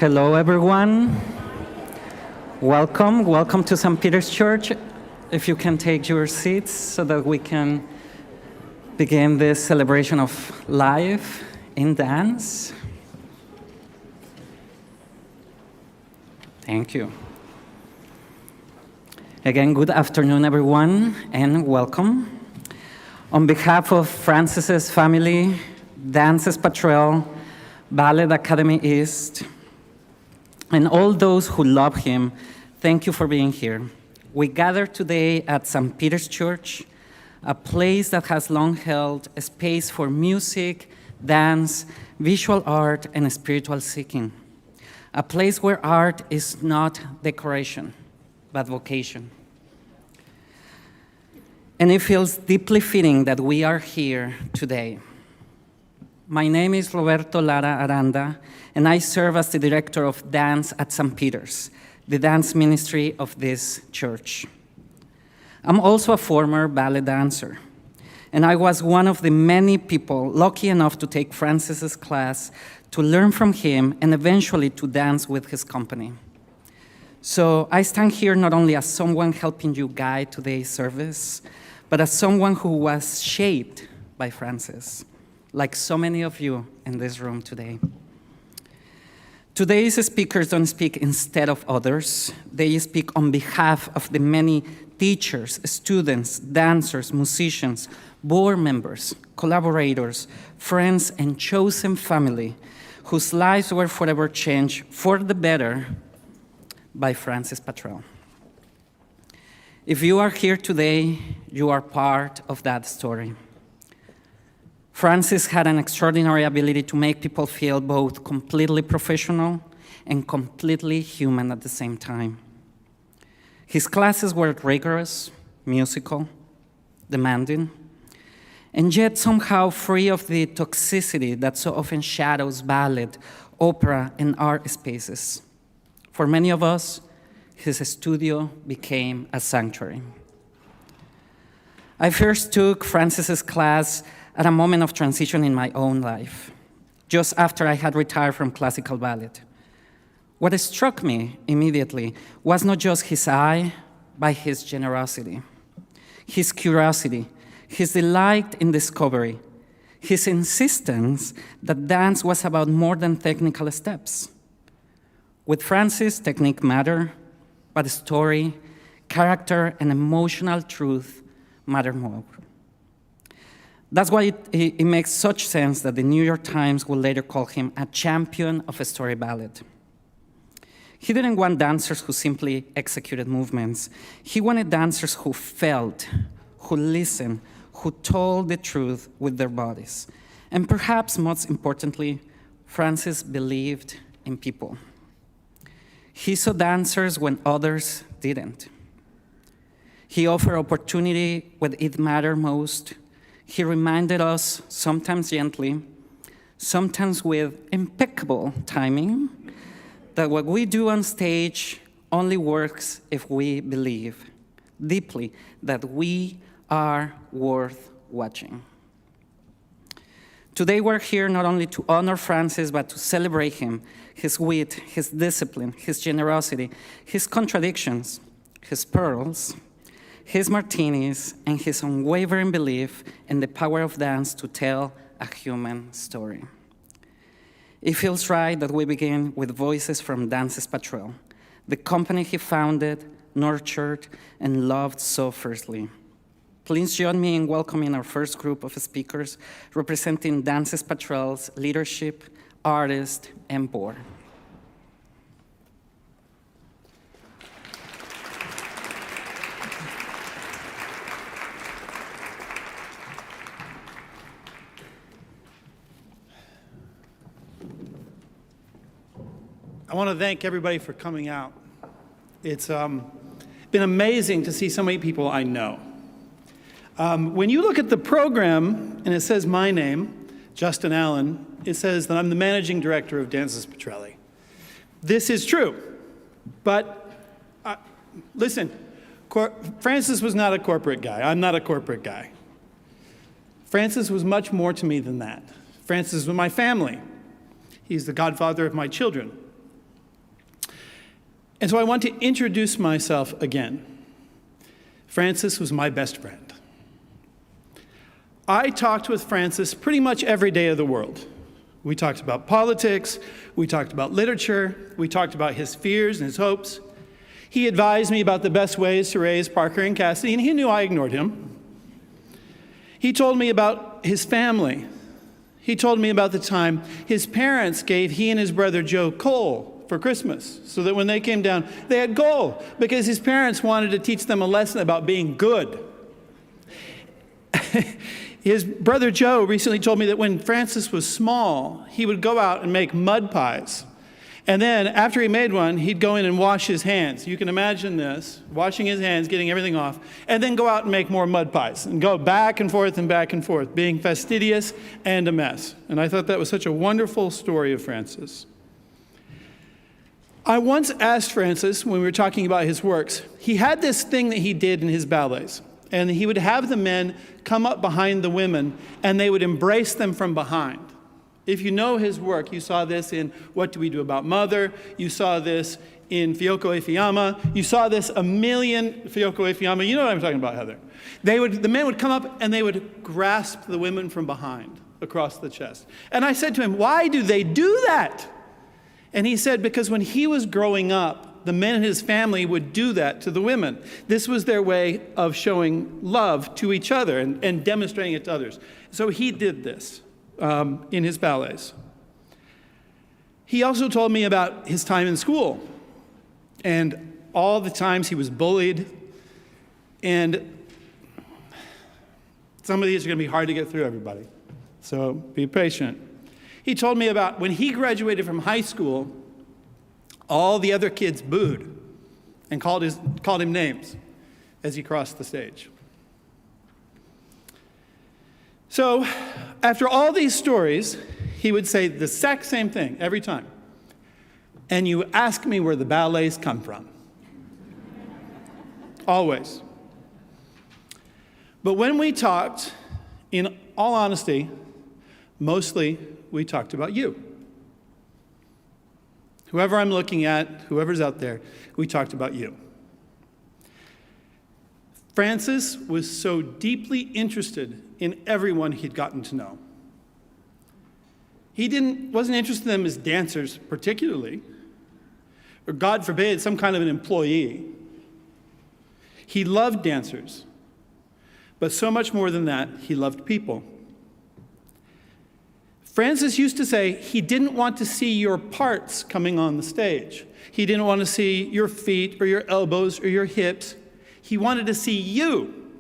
Hello, everyone. Welcome to St. Peter's Church. If you can take your seats so that we can begin this celebration of life in dance. Thank you. Again, good afternoon, everyone, and welcome. On behalf of Francis's family, Dances Patrelle, Ballet Academy East, and all those who love him, thank you for being here. We gather today at St. Peter's Church, a place that has long held a space for music, dance, visual art, and spiritual seeking. A place where art is not decoration, but vocation. And it feels deeply fitting that we are here today. My name is Roberto Lara Aranda, and I serve as the director of dance at St. Peter's, the dance ministry of this church. I'm also a former ballet dancer, and I was one of the many people lucky enough to take Francis's class, to learn from him, and eventually to dance with his company. So I stand here not only as someone helping you guide today's service, but as someone who was shaped by Francis, like so many of you in this room today. Today's speakers don't speak instead of others. They speak on behalf of the many teachers, students, dancers, musicians, board members, collaborators, friends, and chosen family whose lives were forever changed for the better by Francis Patrelle. If you are here today, you are part of that story. Francis had an extraordinary ability to make people feel both completely professional and completely human at the same time. His classes were rigorous, musical, demanding, and yet somehow free of the toxicity that so often shadows ballet, opera, and art spaces. For many of us, his studio became a sanctuary. I first took Francis's class at a moment of transition in my own life, just after I had retired from classical ballet. What struck me immediately was not just his eye, but his generosity, his curiosity, his delight in discovery, his insistence that dance was about more than technical steps. With Francis, technique mattered, but story, character, and emotional truth matter more. That's why it makes such sense that the New York Times will later call him a champion of story ballet. He didn't want dancers who simply executed movements. He wanted dancers who felt, who listened, who told the truth with their bodies. And perhaps most importantly, Francis believed in people. He saw dancers when others didn't. He offered opportunity when it mattered most. He reminded us, sometimes gently, sometimes with impeccable timing, that what we do on stage only works if we believe deeply that we are worth watching. Today we're here not only to honor Francis, but to celebrate him, his wit, his discipline, his generosity, his contradictions, his pearls, his martinis, and his unwavering belief in the power of dance to tell a human story. It feels right that we begin with voices from Dances Patrelle, the company he founded, nurtured, and loved so fiercely. Please join me in welcoming our first group of speakers representing Dances Patrelle's leadership, artist, and board. I want to thank everybody for coming out. It's been amazing to see so many people I know. When you look at the program, and it says my name, Justin Allen, it says that I'm the managing director of Dances Patrelle. This is true, but listen, Francis was not a corporate guy. I'm not a corporate guy. Francis was much more to me than that. Francis was my family. He's the godfather of my children. And so I want to introduce myself again. Francis was my best friend. I talked with Francis pretty much every day of the world. We talked about politics, we talked about literature, we talked about his fears and his hopes. He advised me about the best ways to raise Parker and Cassidy, and he knew I ignored him. He told me about his family. He told me about the time his parents gave he and his brother Joe coal for Christmas, so that when they came down, they had coal, because his parents wanted to teach them a lesson about being good. His brother Joe recently told me that when Francis was small, he would go out and make mud pies. And then after he made one, he'd go in and wash his hands. You can imagine this, washing his hands, getting everything off, and then go out and make more mud pies and go back and forth, being fastidious and a mess. And I thought that was such a wonderful story of Francis. I once asked Francis, when we were talking about his works, he had this thing that he did in his ballets. And he would have the men come up behind the women, and they would embrace them from behind. If you know his work, you saw this in What Do We Do About Mother? You saw this in Fioko Ifeama. You saw this a million, Fioko Ifeama. You know what I'm talking about, Heather. The men would come up and they would grasp the women from behind across the chest. And I said to him, why do they do that? And he said, because when he was growing up, the men in his family would do that to the women. This was their way of showing love to each other and demonstrating it to others. So he did this in his ballets. He also told me about his time in school and all the times he was bullied. And some of these are going to be hard to get through, everybody. So be patient. He told me about when he graduated from high school, all the other kids booed and called him names as he crossed the stage. So after all these stories, he would say the exact same thing every time. And you ask me where the ballets come from. Always. But when we talked, in all honesty, mostly we talked about you. Whoever I'm looking at, whoever's out there, we talked about you. Francis was so deeply interested in everyone he'd gotten to know. He wasn't interested in them as dancers particularly, or God forbid, some kind of an employee. He loved dancers, but so much more than that, he loved people. Francis used to say he didn't want to see your parts coming on the stage. He didn't want to see your feet or your elbows or your hips. He wanted to see you.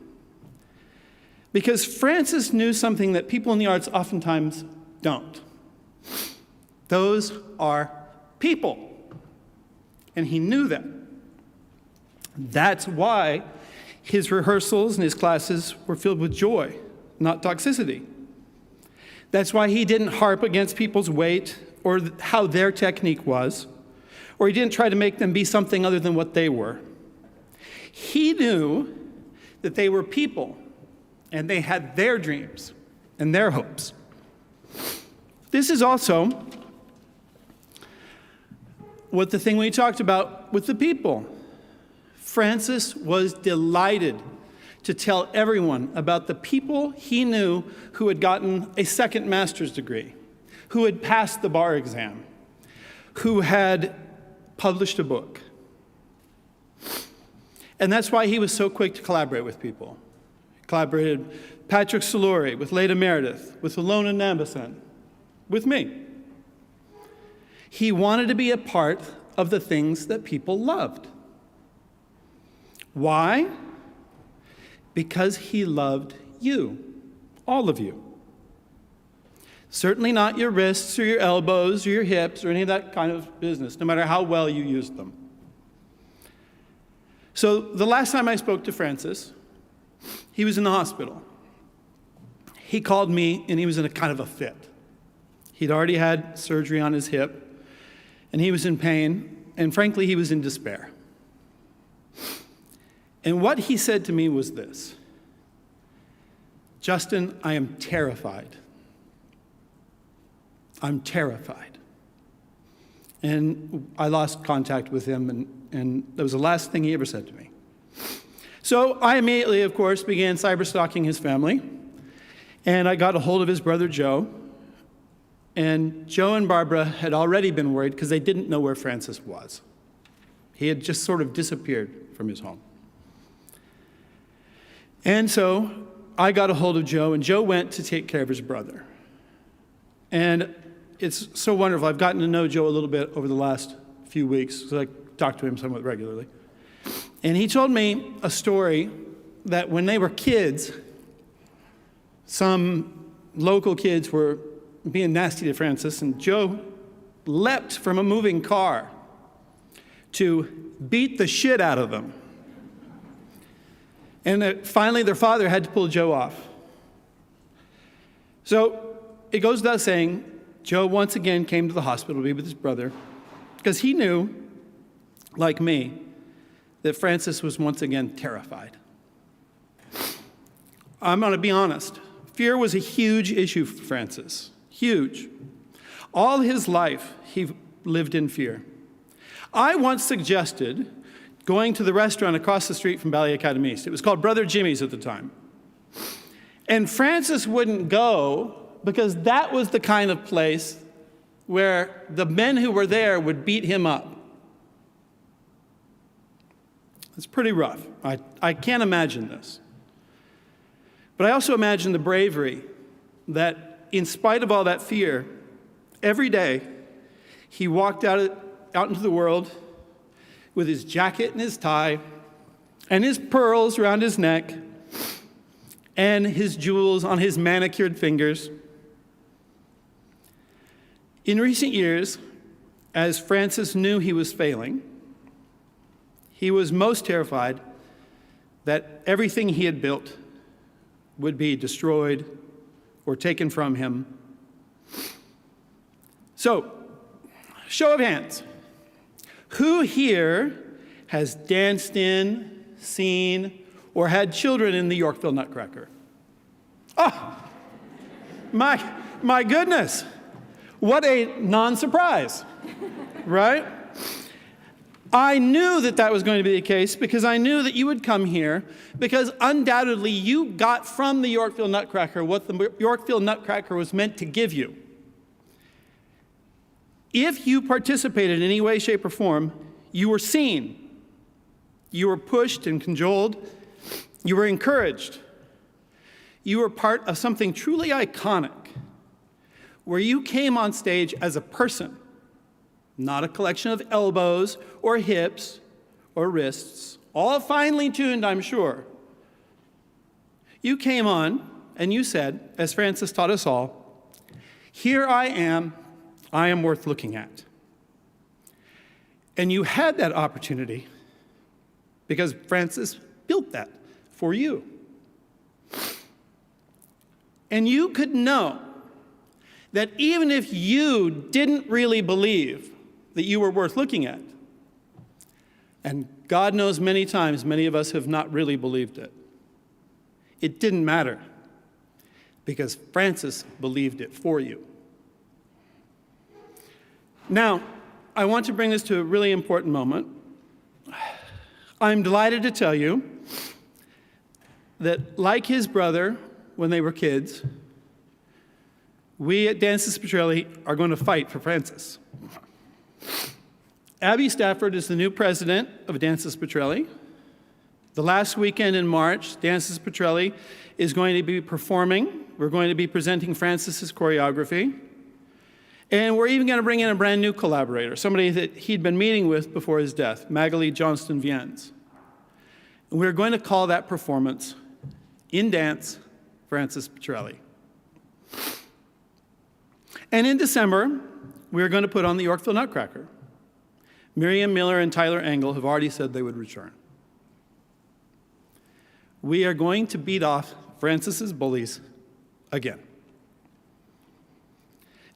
Because Francis knew something that people in the arts oftentimes don't. Those are people. And he knew that. That's why his rehearsals and his classes were filled with joy, not toxicity. That's why he didn't harp against people's weight or how their technique was, or he didn't try to make them be something other than what they were. He knew that they were people, and they had their dreams and their hopes. This is also what the thing we talked about with the people. Francis was delighted to tell everyone about the people he knew who had gotten a second master's degree, who had passed the bar exam, who had published a book. And that's why he was so quick to collaborate with people. He collaborated with Patrick Solori, with Leda Meredith, with Ilona Nambasan, with me. He wanted to be a part of the things that people loved. Why? Because he loved you, all of you. Certainly not your wrists or your elbows or your hips or any of that kind of business, no matter how well you used them. So the last time I spoke to Francis, he was in the hospital. He called me and he was in a kind of a fit. He'd already had surgery on his hip and he was in pain, and frankly, he was in despair. And what he said to me was this: Justin, I am terrified. I'm terrified. And I lost contact with him, and that was the last thing he ever said to me. So I immediately, of course, began cyber-stalking his family, and I got a hold of his brother Joe. And Joe and Barbara had already been worried because they didn't know where Francis was. He had just sort of disappeared from his home. And so I got a hold of Joe, and Joe went to take care of his brother. And it's so wonderful. I've gotten to know Joe a little bit over the last few weeks, so I talk to him somewhat regularly. And he told me a story that when they were kids, some local kids were being nasty to Francis, and Joe leapt from a moving car to beat the shit out of them. And finally, their father had to pull Joe off. So it goes without saying, Joe once again came to the hospital to be with his brother because he knew, like me, that Francis was once again terrified. I'm going to be honest. Fear was a huge issue for Francis. Huge. All his life, he lived in fear. I once suggested going to the restaurant across the street from Ballet Academy East. It was called Brother Jimmy's at the time. And Francis wouldn't go because that was the kind of place where the men who were there would beat him up. It's pretty rough. I can't imagine this. But I also imagine the bravery that, in spite of all that fear, every day he walked out into the world with his jacket and his tie and his pearls around his neck and his jewels on his manicured fingers. In recent years, as Francis knew he was failing, he was most terrified that everything he had built would be destroyed or taken from him. So, show of hands. Who here has danced in, seen, or had children in the Yorkville Nutcracker? Oh, my goodness. What a non-surprise, right? I knew that was going to be the case because I knew that you would come here because undoubtedly you got from the Yorkville Nutcracker what the Yorkville Nutcracker was meant to give you. If you participated in any way, shape, or form, you were seen. You were pushed and cajoled. You were encouraged. You were part of something truly iconic, where you came on stage as a person, not a collection of elbows or hips or wrists, all finely tuned, I'm sure. You came on and you said, as Francis taught us all, "Here I am worth looking at." And you had that opportunity because Francis built that for you. And you could know that even if you didn't really believe that you were worth looking at, and God knows many times many of us have not really believed it, it didn't matter because Francis believed it for you. Now, I want to bring this to a really important moment. I'm delighted to tell you that, like his brother when they were kids, we at Dances Patrelle are going to fight for Francis. Abby Stafford is the new president of Dances Patrelle. The last weekend in March, Dances Patrelle is going to be performing. We're going to be presenting Francis's choreography. And we're even going to bring in a brand new collaborator, somebody that he'd been meeting with before his death, Magali Johnston-Viens. And we're going to call that performance, In Dance, Francis Patrelle. And in December, we're going to put on the Yorkville Nutcracker. Miriam Miller and Tyler Engel have already said they would return. We are going to beat off Francis's bullies again.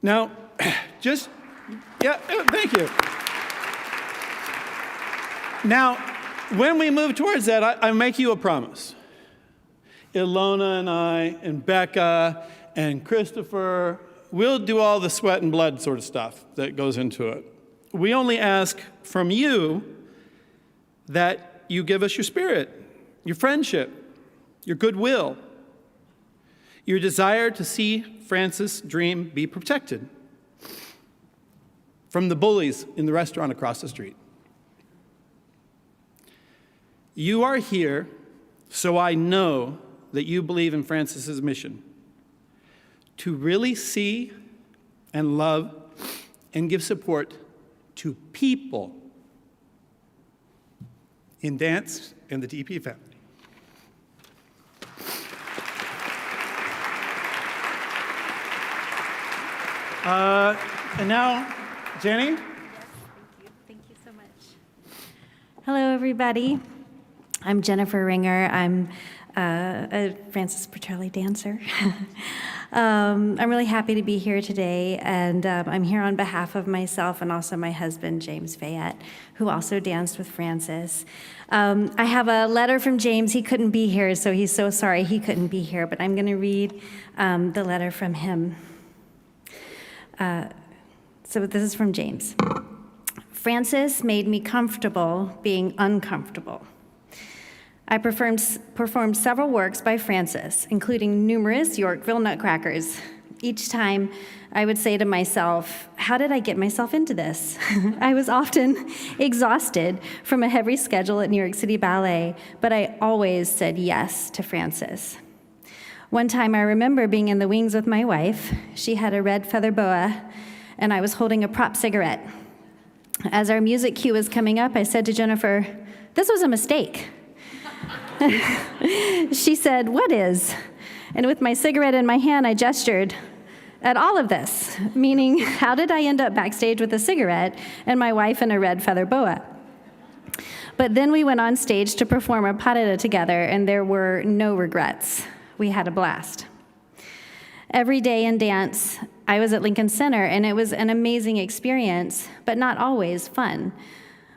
Now, thank you. Now, when we move towards that, I make you a promise. Ilona and I and Becca and Christopher, we'll do all the sweat and blood sort of stuff that goes into it. We only ask from you that you give us your spirit, your friendship, your goodwill, your desire to see Francis' dream be protected from the bullies in the restaurant across the street. You are here, so I know that you believe in Francis's mission to really see and love and give support to people in dance and the DP family. And now, Jenny? Yes, thank you so much. Hello, everybody. I'm Jennifer Ringer. I'm a Francis Patrelle dancer. I'm really happy to be here today, and I'm here on behalf of myself and also my husband, James Fayette, who also danced with Francis. I have a letter from James. He couldn't be here, so he's so sorry he couldn't be here, but I'm going to read the letter from him. So this is from James. Francis made me comfortable being uncomfortable. I performed several works by Francis, including numerous Yorkville nutcrackers. Each time, I would say to myself, how did I get myself into this? I was often exhausted from a heavy schedule at New York City Ballet, but I always said yes to Francis. One time, I remember being in the wings with my wife. She had a red feather boa, and I was holding a prop cigarette. As our music cue was coming up, I said to Jennifer, "This was a mistake." She said, "What is?" And with my cigarette in my hand, I gestured at all of this, meaning, how did I end up backstage with a cigarette and my wife in a red feather boa? But then we went on stage to perform a parada together, and there were no regrets. We had a blast. Every day in dance, I was at Lincoln Center, and it was an amazing experience, but not always fun.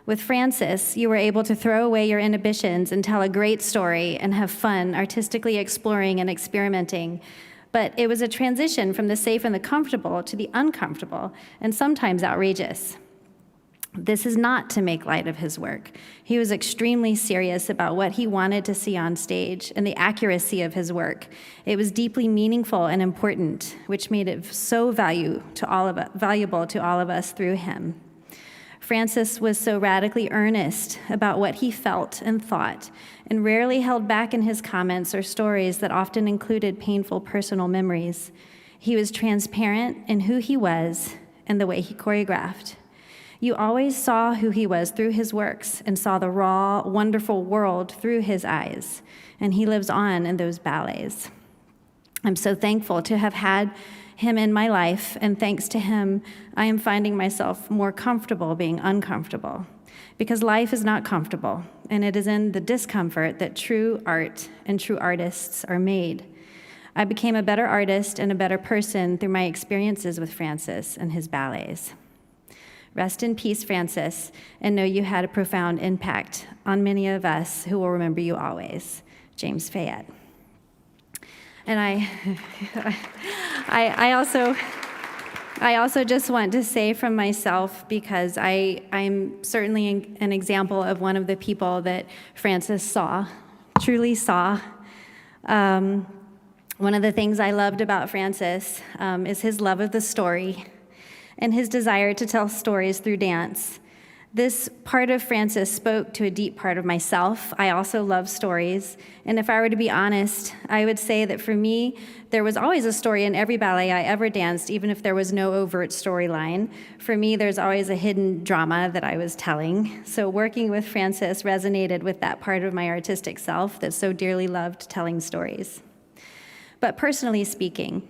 With Francis, you were able to throw away your inhibitions and tell a great story and have fun artistically exploring and experimenting. But it was a transition from the safe and the comfortable to the uncomfortable and sometimes outrageous. This is not to make light of his work. He was extremely serious about what he wanted to see on stage and the accuracy of his work. It was deeply meaningful and important, which made it so valuable to all of us through him. Francis was so radically earnest about what he felt and thought, and rarely held back in his comments or stories that often included painful personal memories. He was transparent in who he was and the way he choreographed. You always saw who he was through his works and saw the raw, wonderful world through his eyes, and he lives on in those ballets. I'm so thankful to have had him in my life, and thanks to him, I am finding myself more comfortable being uncomfortable, because life is not comfortable, and it is in the discomfort that true art and true artists are made. I became a better artist and a better person through my experiences with Francis and his ballets. Rest in peace, Francis, and know you had a profound impact on many of us who will remember you always. James Fayette. And I also just want to say from myself, because I'm certainly an example of one of the people that Francis truly saw. One of the things I loved about Francis is his love of the story and his desire to tell stories through dance. This part of Francis spoke to a deep part of myself. I also love stories, and if I were to be honest, I would say that for me, there was always a story in every ballet I ever danced, even if there was no overt storyline. For me, there's always a hidden drama that I was telling. So working with Francis resonated with that part of my artistic self that so dearly loved telling stories. But personally speaking,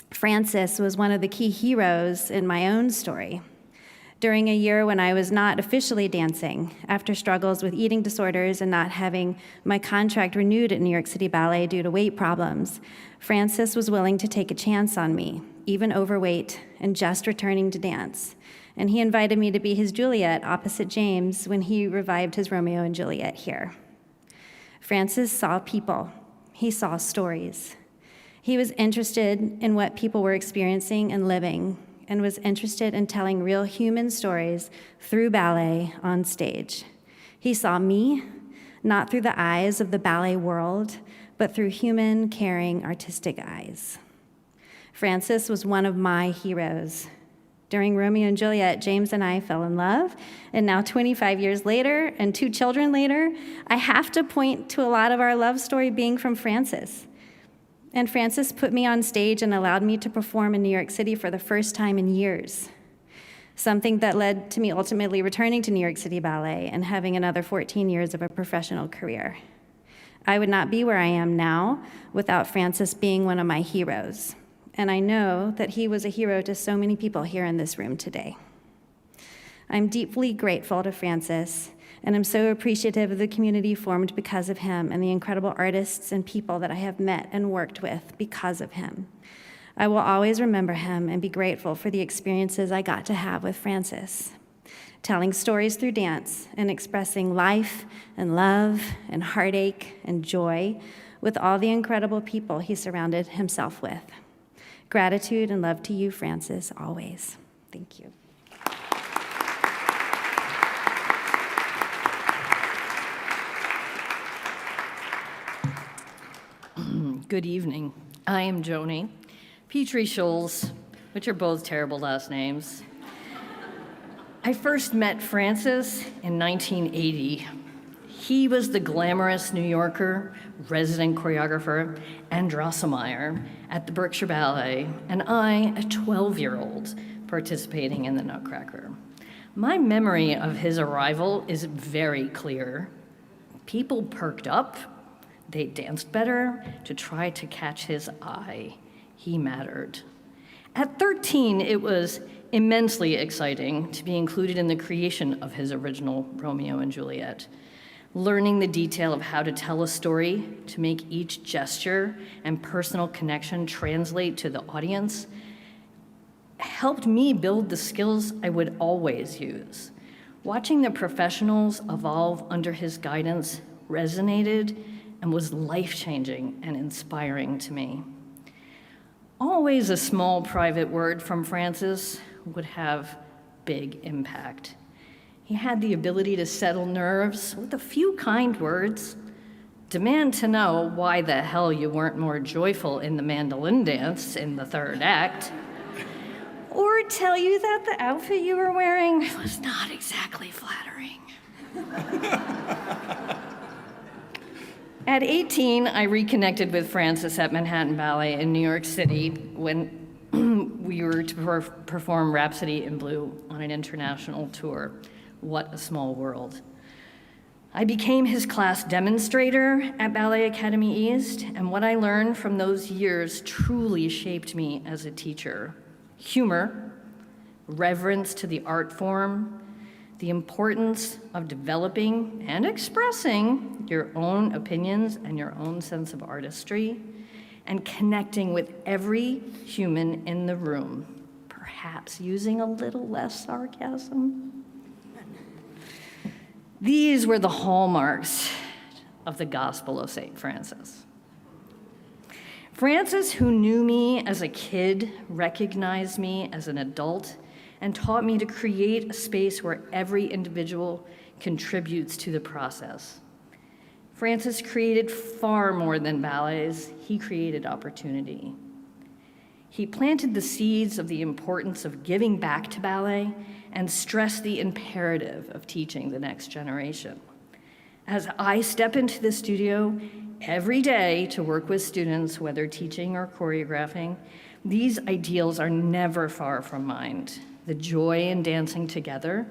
Francis was one of the key heroes in my own story. During a year when I was not officially dancing, after struggles with eating disorders and not having my contract renewed at New York City Ballet due to weight problems, Francis was willing to take a chance on me, even overweight and just returning to dance. And he invited me to be his Juliet opposite James when he revived his Romeo and Juliet here. Francis saw people. He saw stories. He was interested in what people were experiencing and living, and was interested in telling real human stories through ballet on stage. He saw me, not through the eyes of the ballet world, but through human, caring, artistic eyes. Francis was one of my heroes. During Romeo and Juliet, James and I fell in love, and now 25 years later, and 2 children later, I have to point to a lot of our love story being from Francis. And Francis put me on stage and allowed me to perform in New York City for the first time in years, something that led to me ultimately returning to New York City Ballet and having another 14 years of a professional career. I would not be where I am now without Francis being one of my heroes, and I know that he was a hero to so many people here in this room today. I'm deeply grateful to Francis, and I'm so appreciative of the community formed because of him and the incredible artists and people that I have met and worked with because of him. I will always remember him and be grateful for the experiences I got to have with Francis, telling stories through dance and expressing life and love and heartache and joy with all the incredible people he surrounded himself with. Gratitude and love to you, Francis, always. Thank you. Good evening. I am Joni Petrie-Scholes, which are both terrible last names. I first met Francis in 1980. He was the glamorous New Yorker, resident choreographer, and Drosselmeyer at the Berkshire Ballet, and I, a 12-year-old, participating in the Nutcracker. My memory of his arrival is very clear. People perked up. They danced better to try to catch his eye. He mattered. At 13, it was immensely exciting to be included in the creation of his original Romeo and Juliet. Learning the detail of how to tell a story, to make each gesture and personal connection translate to the audience, helped me build the skills I would always use. Watching the professionals evolve under his guidance resonated and was life-changing and inspiring to me. Always a small private word from Francis would have big impact. He had the ability to settle nerves with a few kind words, demand to know why the hell you weren't more joyful in the mandolin dance in the third act, or tell you that the outfit you were wearing was not exactly flattering. At 18, I reconnected with Francis at Manhattan Ballet in New York City when we were to perform Rhapsody in Blue on an international tour. What a small world. I became his class demonstrator at Ballet Academy East, and what I learned from those years truly shaped me as a teacher. Humor, reverence to the art form, the importance of developing and expressing your own opinions and your own sense of artistry, and connecting with every human in the room, perhaps using a little less sarcasm. These were the hallmarks of the Gospel of St. Francis. Francis, who knew me as a kid, recognized me as an adult and taught me to create a space where every individual contributes to the process. Francis created far more than ballets. He created opportunity. He planted the seeds of the importance of giving back to ballet and stressed the imperative of teaching the next generation. As I step into the studio every day to work with students, whether teaching or choreographing, these ideals are never far from mind. The joy in dancing together,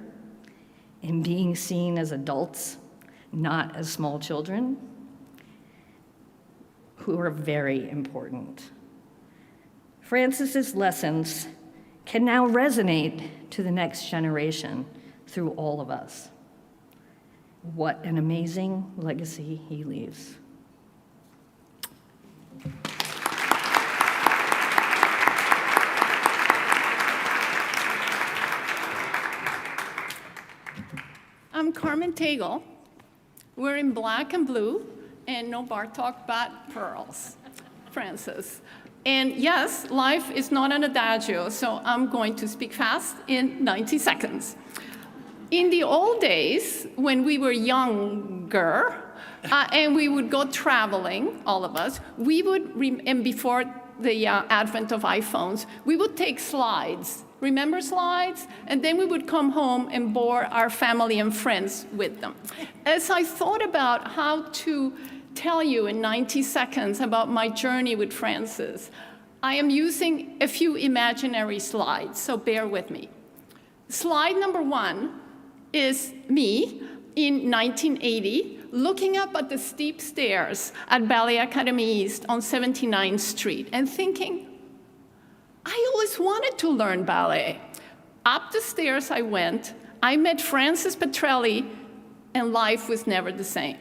in being seen as adults, not as small children, who are very important. Francis's lessons can now resonate to the next generation through all of us. What an amazing legacy he leaves. I'm Carmen Tagle. We're in black and blue, and no Bartok but pearls. Francis. And yes, life is not an adagio, so I'm going to speak fast in 90 seconds. In the old days, when we were younger, and we would go traveling, all of us, we would, and before the advent of iPhones, we would take slides. Remember slides? And then we would come home and bore our family and friends with them. As I thought about how to tell you in 90 seconds about my journey with Francis, I am using a few imaginary slides, so bear with me. Slide number 1 is me in 1980, looking up at the steep stairs at Ballet Academy East on 79th Street and thinking, I always wanted to learn ballet. Up the stairs I went, I met Francis Patrelle, and life was never the same.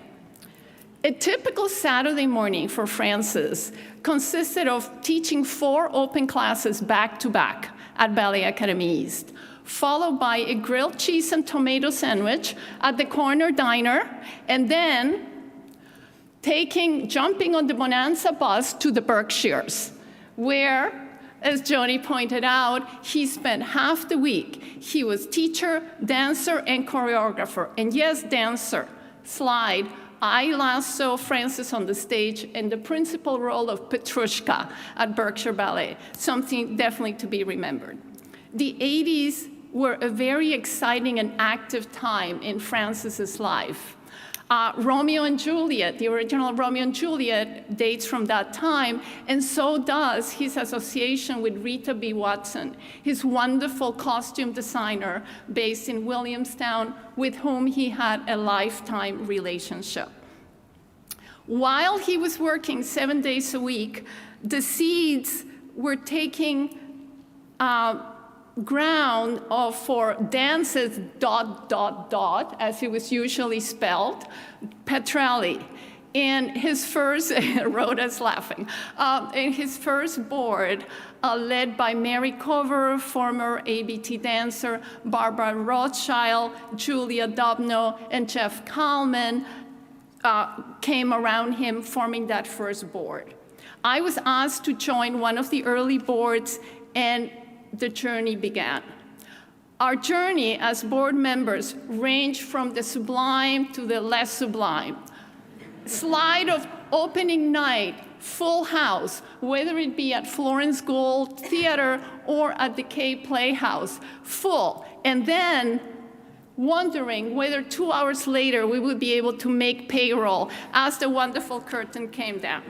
A typical Saturday morning for Frances consisted of teaching 4 open classes back to back at Ballet Academy East, followed by a grilled cheese and tomato sandwich at the corner diner, and then jumping on the Bonanza bus to the Berkshires, where, as Joni pointed out, he spent half the week. He was teacher, dancer, and choreographer. And yes, dancer. Slide. I last saw Frances on the stage in the principal role of Petrushka at Berkshire Ballet, something definitely to be remembered. The 80s were a very exciting and active time in Frances's life. Romeo and Juliet, the original Romeo and Juliet, dates from that time, and so does his association with Rita B. Watson, his wonderful costume designer based in Williamstown, with whom he had a lifetime relationship. While he was working 7 days a week, the seeds were taking ground for dances ... as it was usually spelled, Patrelle. In his first, Rhoda's laughing, in his first board, led by Mary Cover, former ABT dancer, Barbara Rothschild, Julia Dobno, and Jeff Kalman, came around him, forming that first board. I was asked to join one of the early boards, and the journey began. Our journey as board members ranged from the sublime to the less sublime. Slide of opening night, full house, whether it be at Florence Gould Theater or at the Kay Playhouse, full. And then wondering whether 2 hours later we would be able to make payroll as the wonderful curtain came down.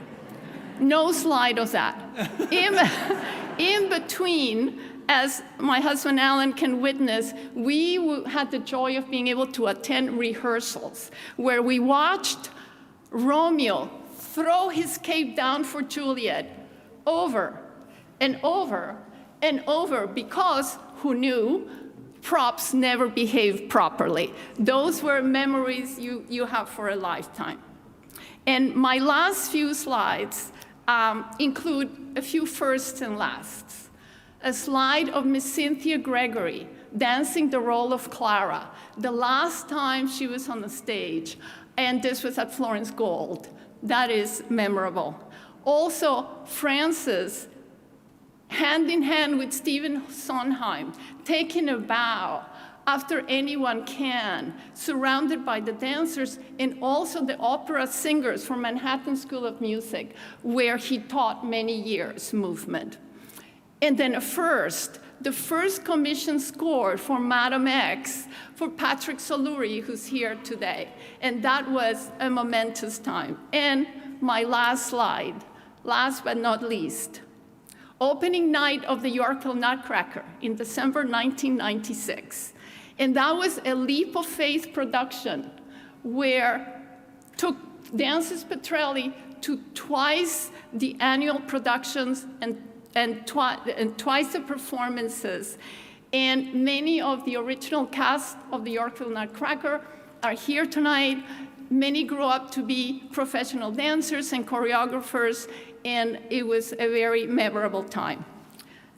No slide of that. In between, as my husband Alan can witness, we had the joy of being able to attend rehearsals where we watched Romeo throw his cape down for Juliet over and over and over, because who knew? Props never behaved properly. Those were memories you have for a lifetime. And my last few slides include a few firsts and lasts. A slide of Miss Cynthia Gregory dancing the role of Clara, the last time she was on the stage, and this was at Florence Gould. That is memorable. Also, Frances, hand in hand with Stephen Sondheim, taking a bow after anyone can, surrounded by the dancers and also the opera singers from Manhattan School of Music, where he taught many years movement. And then the first commission score for Madame X for Patrick Soluri, who's here today. And that was a momentous time. And my last slide, last but not least, opening night of the Yorkville Nutcracker in December 1996. And that was a leap of faith production where took Dances Patrelle to twice the annual productions and twice the performances. And many of the original cast of the Yorkville Nutcracker are here tonight. Many grew up to be professional dancers and choreographers, and it was a very memorable time.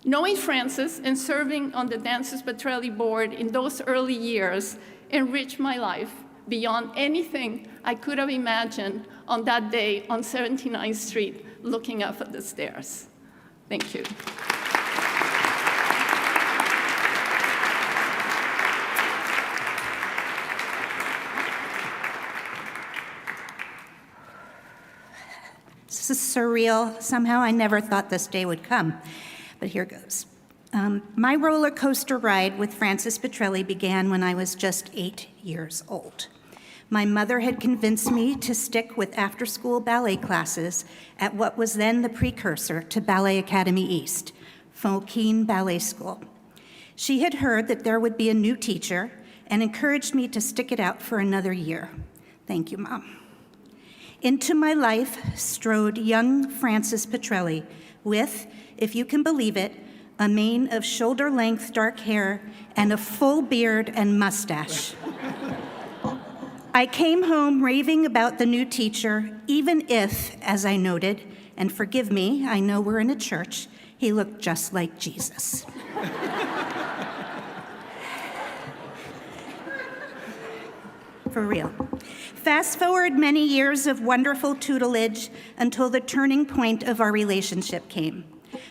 Knowing Frances and serving on the Dances Patrelle board in those early years enriched my life beyond anything I could have imagined on that day on 79th Street, looking up at the stairs. Thank you. This is surreal. Somehow I never thought this day would come, but here goes. My roller coaster ride with Frances Patrelle began when I was just 8 years old. My mother had convinced me to stick with after-school ballet classes at what was then the precursor to Ballet Academy East, Fokine Ballet School. She had heard that there would be a new teacher and encouraged me to stick it out for another year. Thank you, Mom. Into my life strode young Frances Patrelle with, if you can believe it, a mane of shoulder-length dark hair and a full beard and mustache. I came home raving about the new teacher, even if, as I noted, and forgive me, I know we're in a church, he looked just like Jesus. For real. Fast forward many years of wonderful tutelage until the turning point of our relationship came.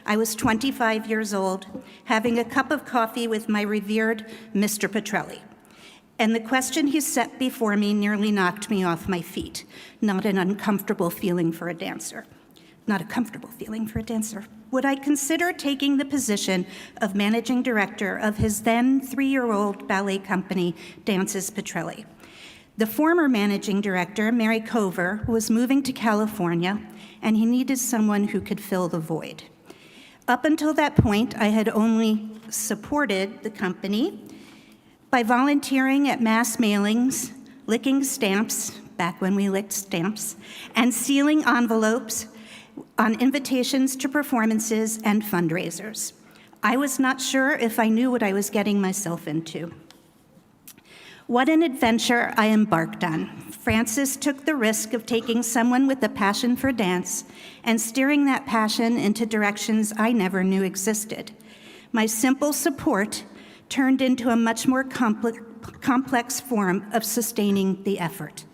I was 25 years old, having a cup of coffee with my revered Mr. Patrelle. And the question he set before me nearly knocked me off my feet. Not an uncomfortable feeling for a dancer. Not a comfortable feeling for a dancer. Would I consider taking the position of managing director of his then 3-year-old ballet company, Dances Patrelle? The former managing director, Mary Cover, was moving to California, and he needed someone who could fill the void. Up until that point, I had only supported the company by volunteering at mass mailings, licking stamps, back when we licked stamps, and sealing envelopes on invitations to performances and fundraisers. I was not sure if I knew what I was getting myself into. What an adventure I embarked on. Frances took the risk of taking someone with a passion for dance and steering that passion into directions I never knew existed. My simple support turned into a much more complex form of sustaining the effort.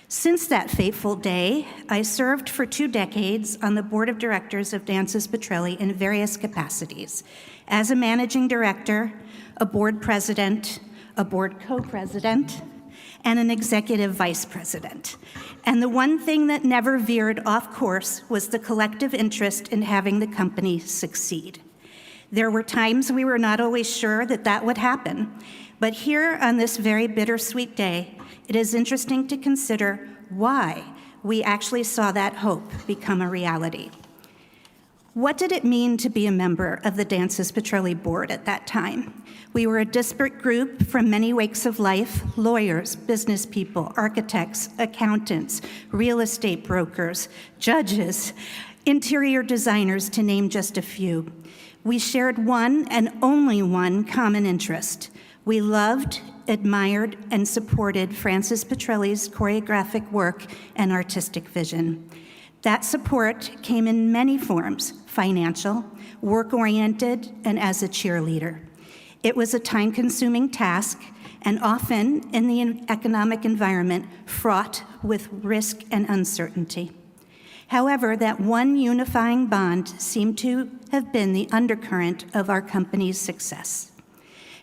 Since that fateful day, I served for 2 decades on the board of directors of Dances Patrelle in various capacities. As a managing director, a board president, a board co-president, and an executive vice president. And the one thing that never veered off course was the collective interest in having the company succeed. There were times we were not always sure that that would happen, but here on this very bittersweet day, it is interesting to consider why we actually saw that hope become a reality. What did it mean to be a member of the Dances Patrelle board at that time? We were a disparate group from many wakes of life: lawyers, business people, architects, accountants, real estate brokers, judges, interior designers, to name just a few. We shared one and only one common interest. We loved, admired, and supported Frances Patrelle's choreographic work and artistic vision. That support came in many forms: financial, work-oriented, and as a cheerleader. It was a time-consuming task, and often in the economic environment fraught with risk and uncertainty. However, that one unifying bond seemed to have been the undercurrent of our company's success.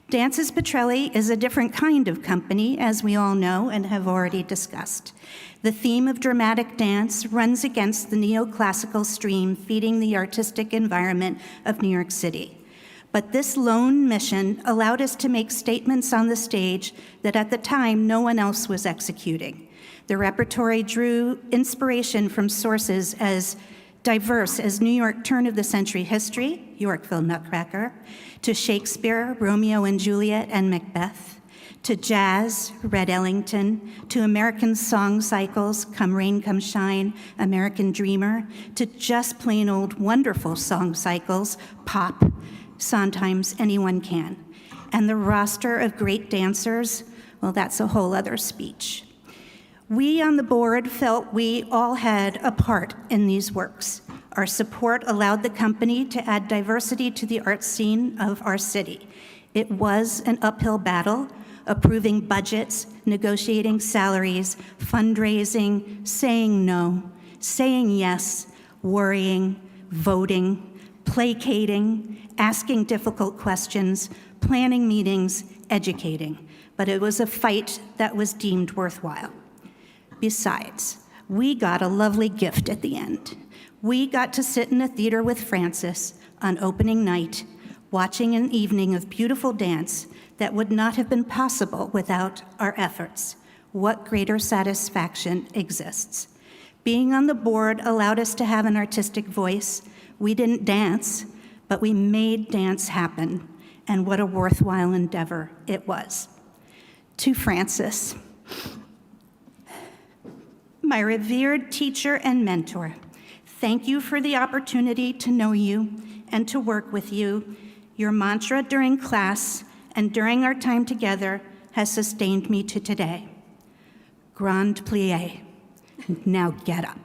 Dances Patrelle is a different kind of company, as we all know and have already discussed. The theme of dramatic dance runs against the neoclassical stream feeding the artistic environment of New York City. But this lone mission allowed us to make statements on the stage that at the time no one else was executing. The repertory drew inspiration from sources as diverse as New York turn-of-the-century history, Yorkville Nutcracker, to Shakespeare, Romeo and Juliet, and Macbeth, to jazz, Red Ellington, to American song cycles, Come Rain, Come Shine, American Dreamer, to just plain old wonderful song cycles, pop, Sometimes Anyone Can. And the roster of great dancers, well, that's a whole other speech. We on the board felt we all had a part in these works. Our support allowed the company to add diversity to the art scene of our city. It was an uphill battle, approving budgets, negotiating salaries, fundraising, saying no, saying yes, worrying, voting, placating, asking difficult questions, planning meetings, educating. But it was a fight that was deemed worthwhile. Besides, we got a lovely gift at the end. We got to sit in a theater with Frances on opening night, watching an evening of beautiful dance that would not have been possible without our efforts. What greater satisfaction exists? Being on the board allowed us to have an artistic voice. We didn't dance, but we made dance happen, and what a worthwhile endeavor it was. To Frances, my revered teacher and mentor, thank you for the opportunity to know you and to work with you. Your mantra during class and during our time together has sustained me to today. Grand plie. Now get up.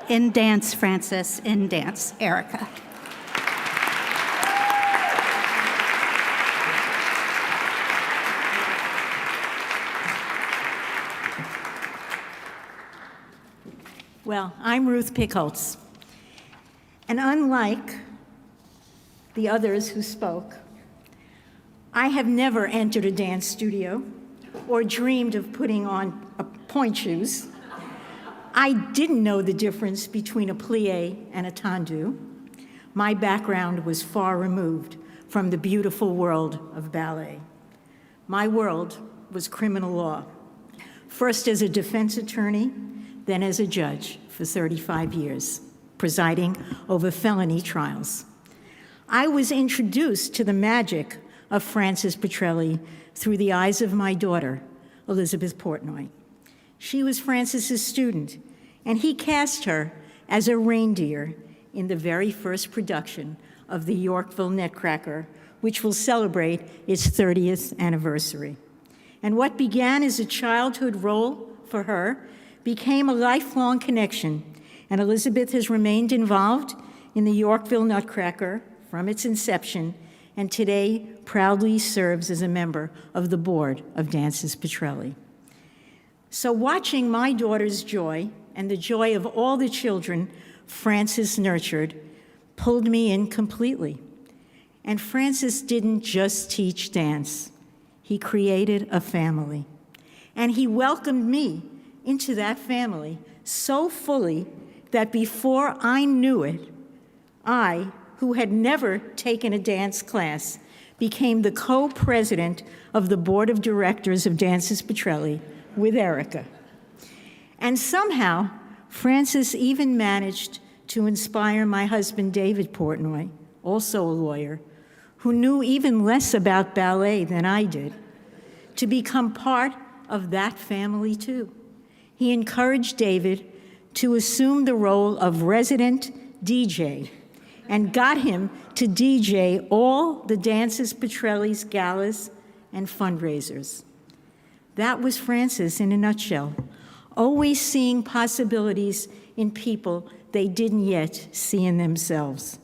In dance, Francis. In dance, Erica. Well, I'm Ruth Pickholtz. And unlike the others who spoke, I have never entered a dance studio or dreamed of putting on point shoes. I didn't know the difference between a plie and a tendu. My background was far removed from the beautiful world of ballet. My world was criminal law, first as a defense attorney, then as a judge for 35 years, presiding over felony trials. I was introduced to the magic of Francis Patrelle through the eyes of my daughter, Elizabeth Portnoy. She was Francis's student, and he cast her as a reindeer in the very first production of the Yorkville Nutcracker, which will celebrate its 30th anniversary. And what began as a childhood role for her became a lifelong connection, and Elizabeth has remained involved in the Yorkville Nutcracker from its inception, and today proudly serves as a member of the board of Dances Patrelle. So watching my daughter's joy and the joy of all the children Francis nurtured pulled me in completely. And Francis didn't just teach dance. He created a family. And he welcomed me into that family so fully that before I knew it, I, who had never taken a dance class, became the co-president of the board of directors of Dances Patrelle with Erica. And somehow, Francis even managed to inspire my husband, David Portnoy, also a lawyer, who knew even less about ballet than I did, to become part of that family too. He encouraged David to assume the role of resident DJ and got him to DJ all the Dances Patrelle's galas and fundraisers. That was Francis in a nutshell, always seeing possibilities in people they didn't yet see in themselves.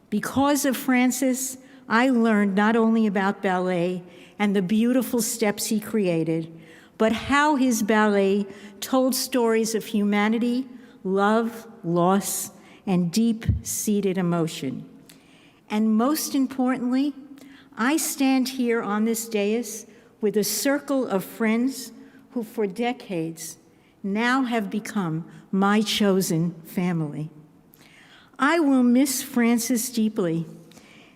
Because of Francis, I learned not only about ballet and the beautiful steps he created, but how his ballet told stories of humanity, love, loss, and deep-seated emotion. And most importantly, I stand here on this dais with a circle of friends who for decades now have become my chosen family. I will miss Francis deeply,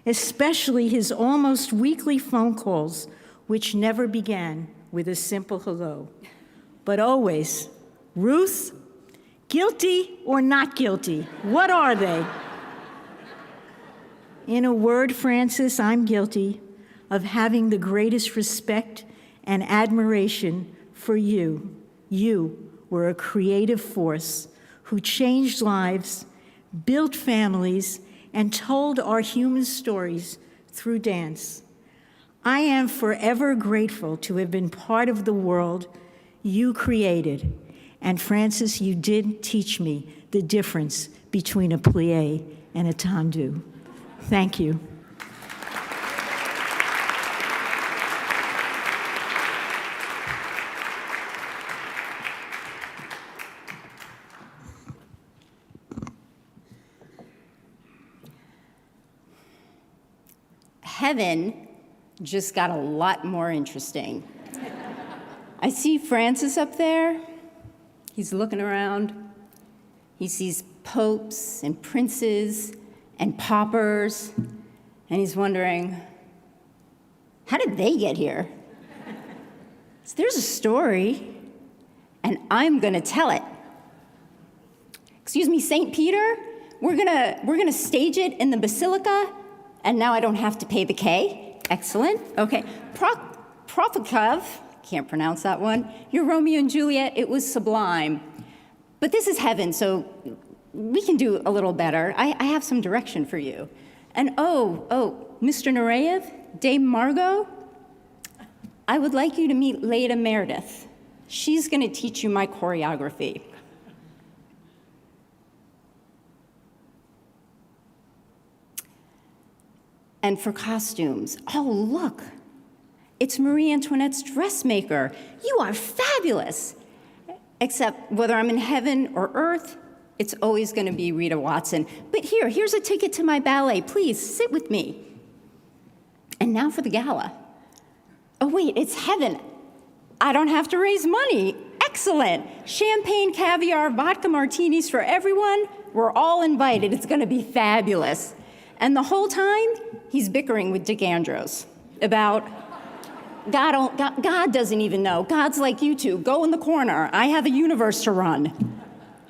especially his almost weekly phone calls, which never began with a simple hello, but always, Ruth, guilty or not guilty? What are they? In a word, Francis, I'm guilty of having the greatest respect and admiration for you. You were a creative force who changed lives, built families, and told our human stories through dance. I am forever grateful to have been part of the world you created. And Francis, you did teach me the difference between a plie and a tendu. Thank you. Heaven just got a lot more interesting. I see Francis up there. He's looking around. He sees popes and princes and paupers, and he's wondering, how did they get here? So there's a story, and I'm gonna tell it. Excuse me, St. Peter, we're gonna stage it in the basilica, and now I don't have to pay the K. Excellent. Okay. Profikov, can't pronounce that one. Your Romeo and Juliet, it was sublime. But this is heaven, so we can do a little better. I have some direction for you. And oh, Mr. Nureyev, Dame Margot, I would like you to meet Leda Meredith. She's going to teach you my choreography. And for costumes, oh, look, it's Marie Antoinette's dressmaker. You are fabulous. Except whether I'm in heaven or earth, it's always going to be Rita Watson. But here's a ticket to my ballet. Please, sit with me. And now for the gala. Oh, wait, it's heaven. I don't have to raise money. Excellent. Champagne, caviar, vodka martinis for everyone. We're all invited. It's going to be fabulous. And the whole time, he's bickering with Dick Andros about God doesn't even know. God's like you two. Go in the corner. I have a universe to run.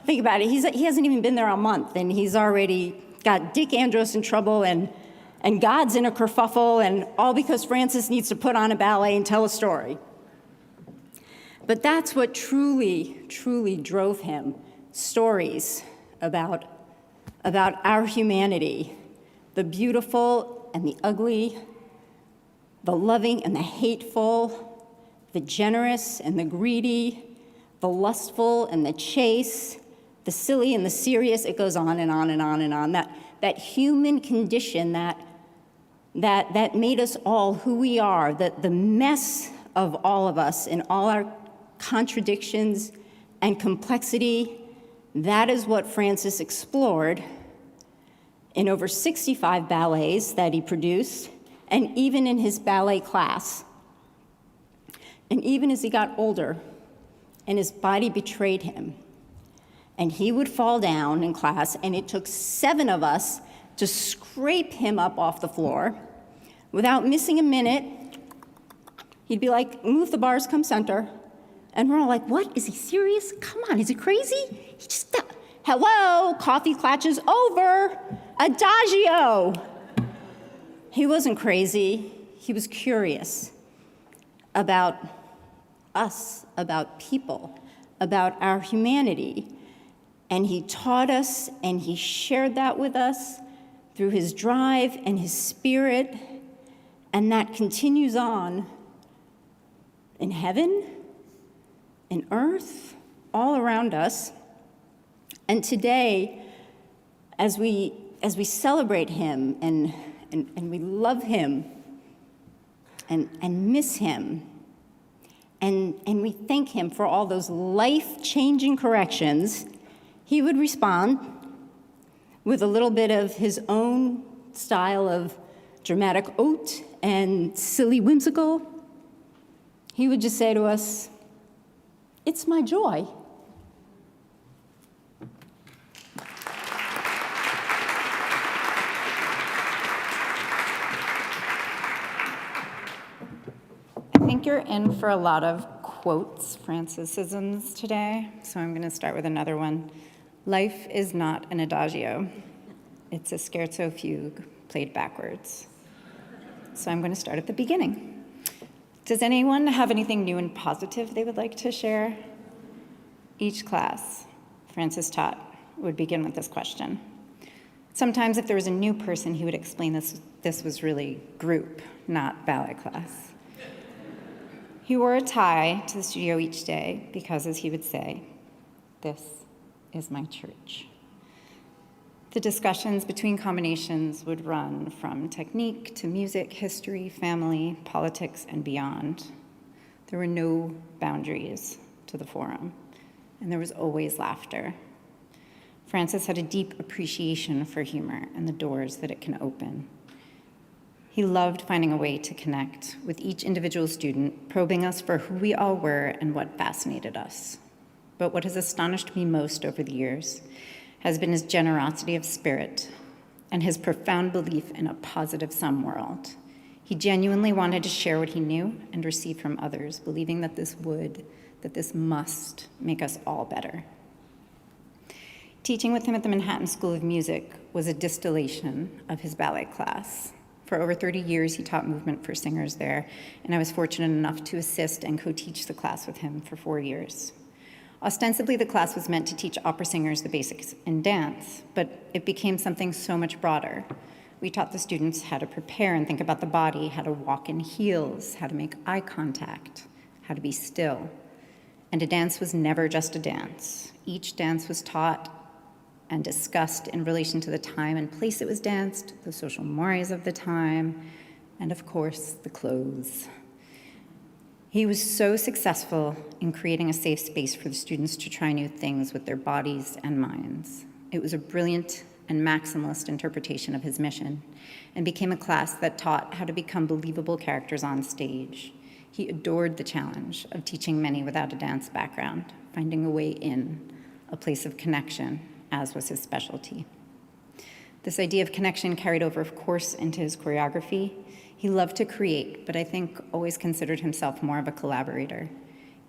Think about it. He hasn't even been there a month, and he's already got Dick Andros in trouble, and God's in a kerfuffle, and all because Francis needs to put on a ballet and tell a story. But that's what truly, truly drove him. Stories about our humanity, the beautiful and the ugly, the loving and the hateful, the generous and the greedy, the lustful and the chaste, the silly and the serious. It goes on and on and on and on. That human condition that made us all who we are, the mess of all of us and all our contradictions and complexity, that is what Francis explored in over 65 ballets that he produced, and even in his ballet class. And even as he got older and his body betrayed him, and he would fall down in class, and it took 7 of us to scrape him up off the floor. Without missing a minute, he'd be like, move the bars, come center. And we're all like, what? Is he serious? Come on, is he crazy? He just, hello, coffee clutches over, adagio. He wasn't crazy. He was curious about us, about people, about our humanity. And he taught us, and he shared that with us through his drive and his spirit. And that continues on in heaven, in earth, all around us. And today, as we celebrate him and we love him and miss him, and we thank him for all those life-changing corrections, he would respond with a little bit of his own style of dramatic haute and silly whimsical. He would just say to us, "It's my joy." I think you're in for a lot of quotes, Francisisms today, so I'm going to start with another one. Life is not an adagio. It's a scherzo fugue played backwards. So I'm going to start at the beginning. Does anyone have anything new and positive they would like to share? Each class Francis taught would begin with this question. Sometimes if there was a new person, he would explain this was really group, not ballet class. He wore a tie to the studio each day because, as he would say, this is my church. The discussions between combinations would run from technique to music, history, family, politics, and beyond. There were no boundaries to the forum, and there was always laughter. Francis had a deep appreciation for humor and the doors that it can open. He loved finding a way to connect with each individual student, probing us for who we all were and what fascinated us. But what has astonished me most over the years has been his generosity of spirit and his profound belief in a positive sum world. He genuinely wanted to share what he knew and receive from others, believing that this must make us all better. Teaching with him at the Manhattan School of Music was a distillation of his ballet class. For over 30 years, he taught movement for singers there, and I was fortunate enough to assist and co-teach the class with him for 4 years. Ostensibly, the class was meant to teach opera singers the basics in dance, but it became something so much broader, We taught the students how to prepare and think about the body, how to walk in heels, how to make eye contact, how to be still. And a dance was never just a dance. Each dance was taught and discussed in relation to the time and place it was danced, the social mores of the time, and of course, the clothes. He was so successful in creating a safe space for the students to try new things with their bodies and minds. It was a brilliant and maximalist interpretation of his mission, and became a class that taught how to become believable characters on stage. He adored the challenge of teaching many without a dance background, finding a way in, a place of connection, as was his specialty. This idea of connection carried over, of course, into his choreography. He loved to create, but I think always considered himself more of a collaborator.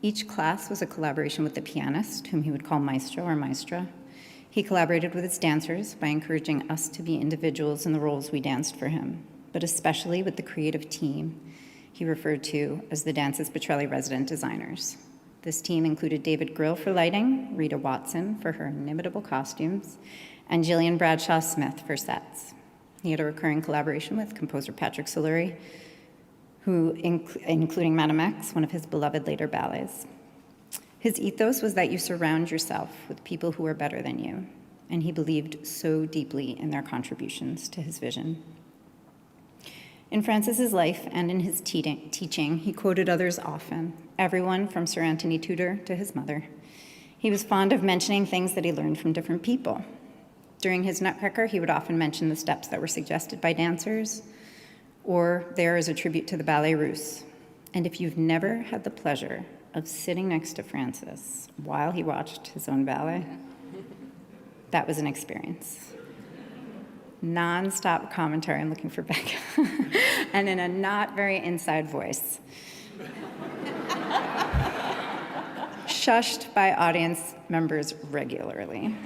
Each class was a collaboration with the pianist, whom he would call maestro or maestra. He collaborated with his dancers by encouraging us to be individuals in the roles we danced for him, but especially with the creative team he referred to as the Dance's Patrelle resident designers. This team included David Grill for lighting, Rita Watson for her inimitable costumes, and Jillian Bradshaw Smith for sets. He had a recurring collaboration with composer Patrick Soluri, who, including Madame X, one of his beloved later ballets. His ethos was that you surround yourself with people who are better than you, and he believed so deeply in their contributions to his vision. In Francis's life and in his teaching, he quoted others often, everyone from Sir Anthony Tudor to his mother. He was fond of mentioning things that he learned from different people. During his Nutcracker, he would often mention the steps that were suggested by dancers, or there as a tribute to the Ballet Russe. And if you've never had the pleasure of sitting next to Francis while he watched his own ballet, that was an experience. Non-stop commentary, I'm looking for Becca, and in a not very inside voice. Shushed by audience members regularly.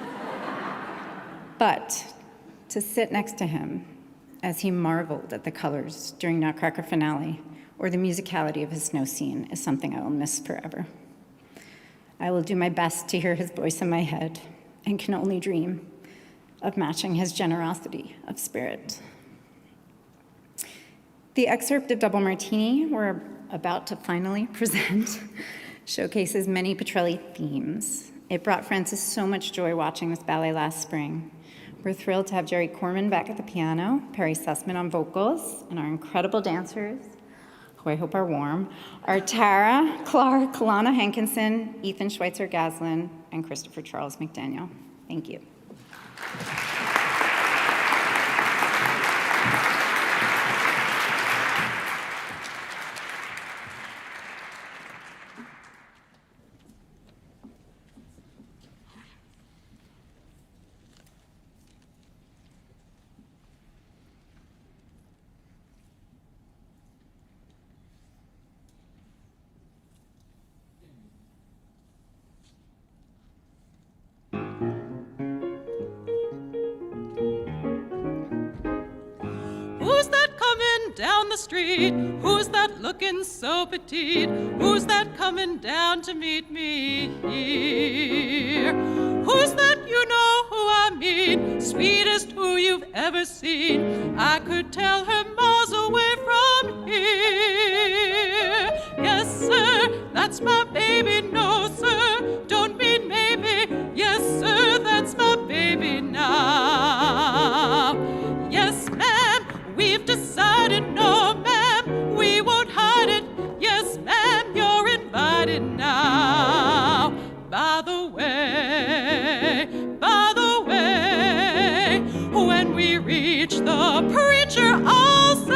But to sit next to him as he marveled at the colors during Nutcracker finale or the musicality of his snow scene is something I will miss forever. I will do my best to hear his voice in my head and can only dream of matching his generosity of spirit. The excerpt of Double Martini we're about to finally present showcases many Patrelle themes. It brought Francis so much joy watching this ballet last spring. We're thrilled to have Jerry Corman back at the piano, Perry Sussman on vocals, and our incredible dancers, who I hope are warm, are Tara Clark, Lana Hankinson, Ethan Schweitzer-Gaslin, and Christopher Charles McDaniel. Thank you. Down the street, who's that looking so petite? Who's that coming down to meet me here? Who's that, you know who I mean? Sweetest who you've ever seen. I could tell her miles away from here. Yes, sir, that's my baby. No, sir, don't mean maybe. Yes, sir, that's my baby now. Yes, ma'am, we've decided, no, ma'am, we won't hide it. Yes, ma'am, you're invited now. By the way, when we reach the preacher, I'll say,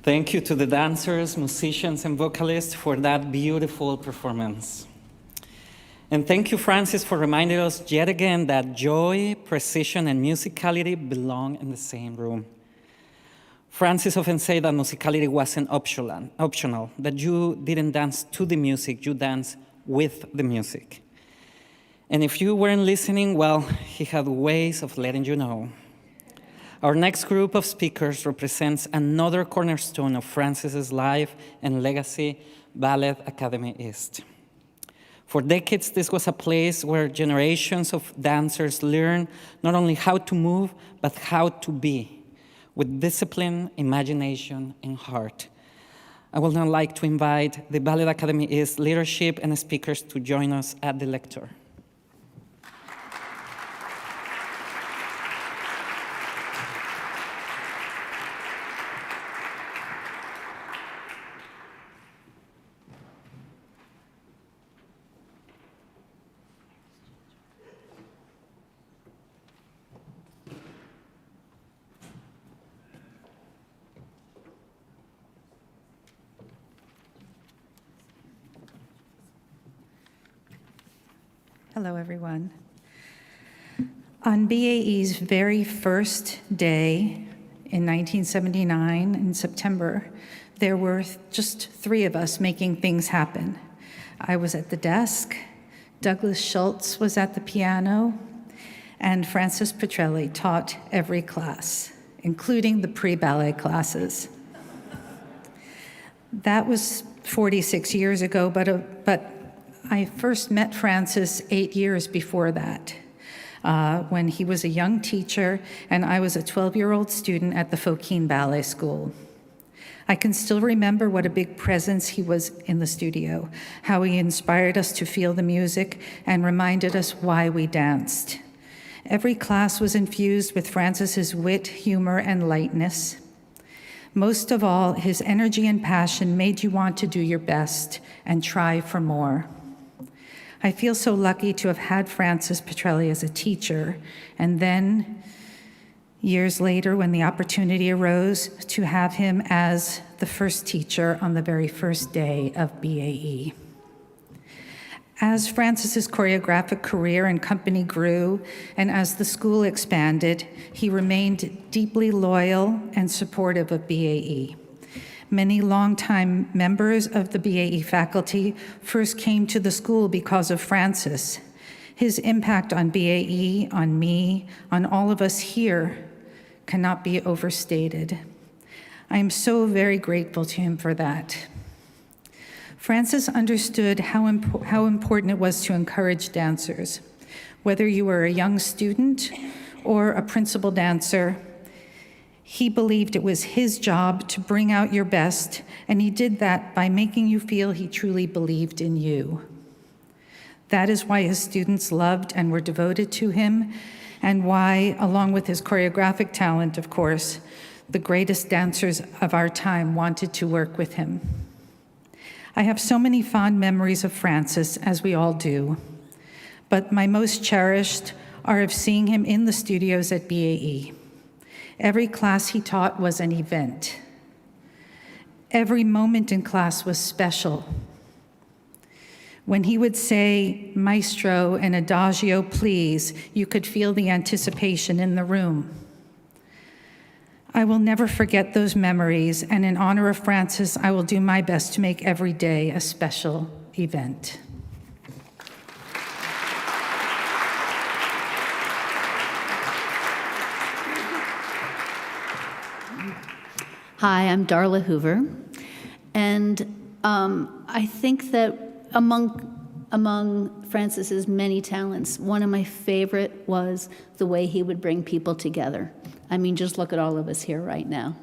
Thank you to the dancers, musicians, and vocalists for that beautiful performance. And thank you, Francis, for reminding us yet again that joy, precision, and musicality belong in the same room. Francis often said that musicality wasn't optional, that you didn't dance to the music, you danced with the music. And if you weren't listening, well, he had ways of letting you know. Our next group of speakers represents another cornerstone of Francis's life and legacy, Ballet Academy East. For decades, this was a place where generations of dancers learned not only how to move, but how to be, with discipline, imagination, and heart. I would now like to invite the Ballet Academy East leadership and speakers to join us at the lectern. Hello, everyone. On BAE's very first day in 1979, in September, there were just 3 of us making things happen. I was at the desk, Douglas Schultz was at the piano, and Francis Patrelle taught every class, including the pre-ballet classes. That was 46 years ago, but I first met Francis 8 years before that, when he was a young teacher and I was a 12-year-old student at the Fokine Ballet School. I can still remember what a big presence he was in the studio, how he inspired us to feel the music and reminded us why we danced. Every class was infused with Francis's wit, humor, and lightness. Most of all, his energy and passion made you want to do your best and try for more. I feel so lucky to have had Francis Patrelle as a teacher, and then, years later, when the opportunity arose, to have him as the first teacher on the very first day of BAE. As Francis's choreographic career and company grew, and as the school expanded, he remained deeply loyal and supportive of BAE. Many longtime members of the BAE faculty first came to the school because of Francis. His impact on BAE, on me, on all of us here cannot be overstated. I am so very grateful to him for that. Francis understood how important it was to encourage dancers. Whether you were a young student or a principal dancer, he believed it was his job to bring out your best, and he did that by making you feel he truly believed in you. That is why his students loved and were devoted to him, and why, along with his choreographic talent, of course, the greatest dancers of our time wanted to work with him. I have so many fond memories of Francis, as we all do, but my most cherished are of seeing him in the studios at BAE. Every class he taught was an event. Every moment in class was special. When he would say, "Maestro," and "Adagio, please," you could feel the anticipation in the room. I will never forget those memories, and in honor of Francis, I will do my best to make every day a special event. Hi, I'm Darla Hoover, and I think that among Francis's many talents, one of my favorite was the way he would bring people together. I mean, just look at all of us here right now.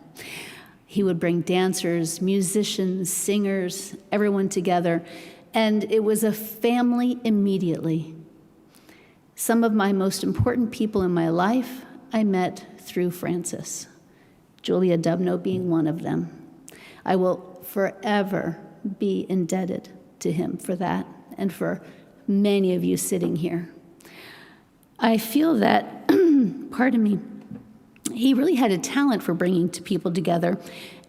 He would bring dancers, musicians, singers, everyone together, and it was a family immediately. Some of my most important people in my life I met through Francis. Julia Dubno being one of them. I will forever be indebted to him for that, and for many of you sitting here. I feel that, pardon me, He really had a talent for bringing people together.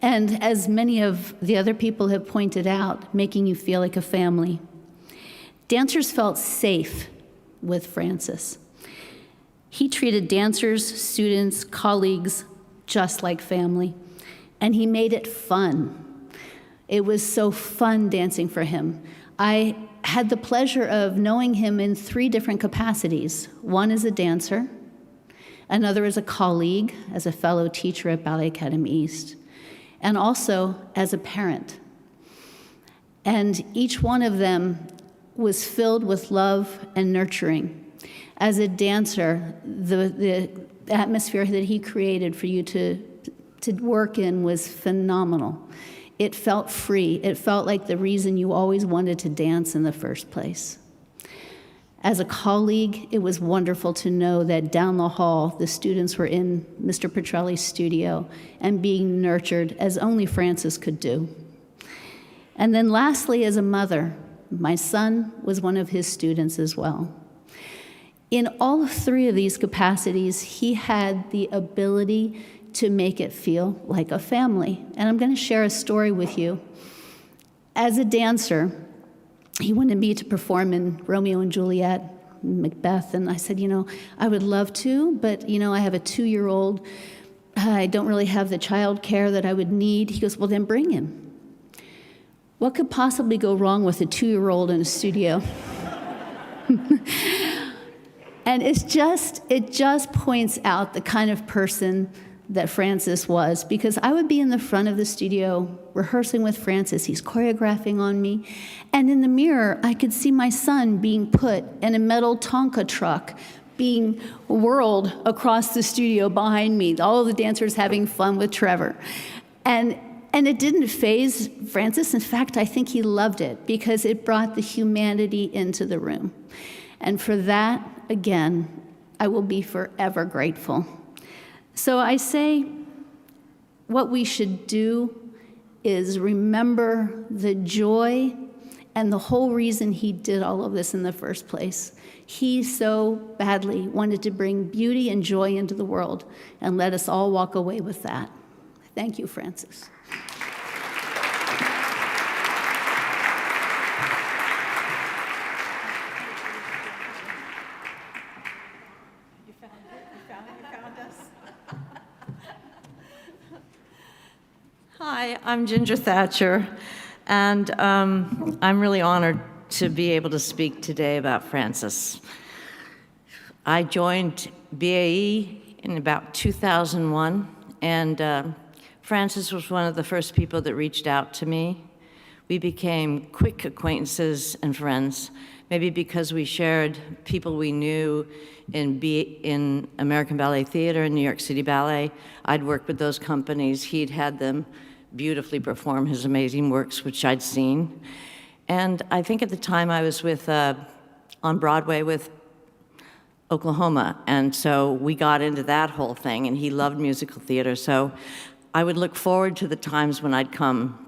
And as many of the other people have pointed out, making you feel like a family. Dancers felt safe with Francis. He treated dancers, students, colleagues, just like family. And he made it fun. It was so fun dancing for him. I had the pleasure of knowing him in 3 different capacities. One as a dancer, another as a colleague, as a fellow teacher at Ballet Academy East, and also as a parent. And each one of them was filled with love and nurturing. As a dancer, the atmosphere that he created for you to work in was phenomenal. It felt free. It felt like the reason you always wanted to dance in the first place. As a colleague, it was wonderful to know that down the hall, the students were in Mr. Patrelle's studio and being nurtured as only Francis could do. And then lastly, as a mother, my son was one of his students as well. In all 3 of these capacities, he had the ability to make it feel like a family. And I'm going to share a story with you. As a dancer, he wanted me to perform in Romeo and Juliet, Macbeth, and I said, I would love to, but, I have a 2-year-old. I don't really have the child care that I would need. He goes, well, then bring him. What could possibly go wrong with a 2-year-old in a studio? And it just points out the kind of person that Francis was, because I would be in the front of the studio rehearsing with Francis. He's choreographing on me. And in the mirror, I could see my son being put in a metal Tonka truck, being whirled across the studio behind me, all of the dancers having fun with Trevor. And it didn't faze Francis. In fact, I think he loved it because it brought the humanity into the room. And for that, again, I will be forever grateful. So I say what we should do is remember the joy and the whole reason he did all of this in the first place. He so badly wanted to bring beauty and joy into the world, and let us all walk away with that. Thank you, Francis. Hi, I'm Ginger Thatcher, and I'm really honored to be able to speak today about Francis. I joined BAE in about 2001, and Francis was one of the first people that reached out to me. We became quick acquaintances and friends, maybe because we shared people we knew in American Ballet Theater and New York City Ballet. I'd worked with those companies. He'd had them beautifully perform his amazing works, which I'd seen. And I think at the time I was on Broadway with Oklahoma, and so we got into that whole thing, and he loved musical theater, so I would look forward to the times when I'd come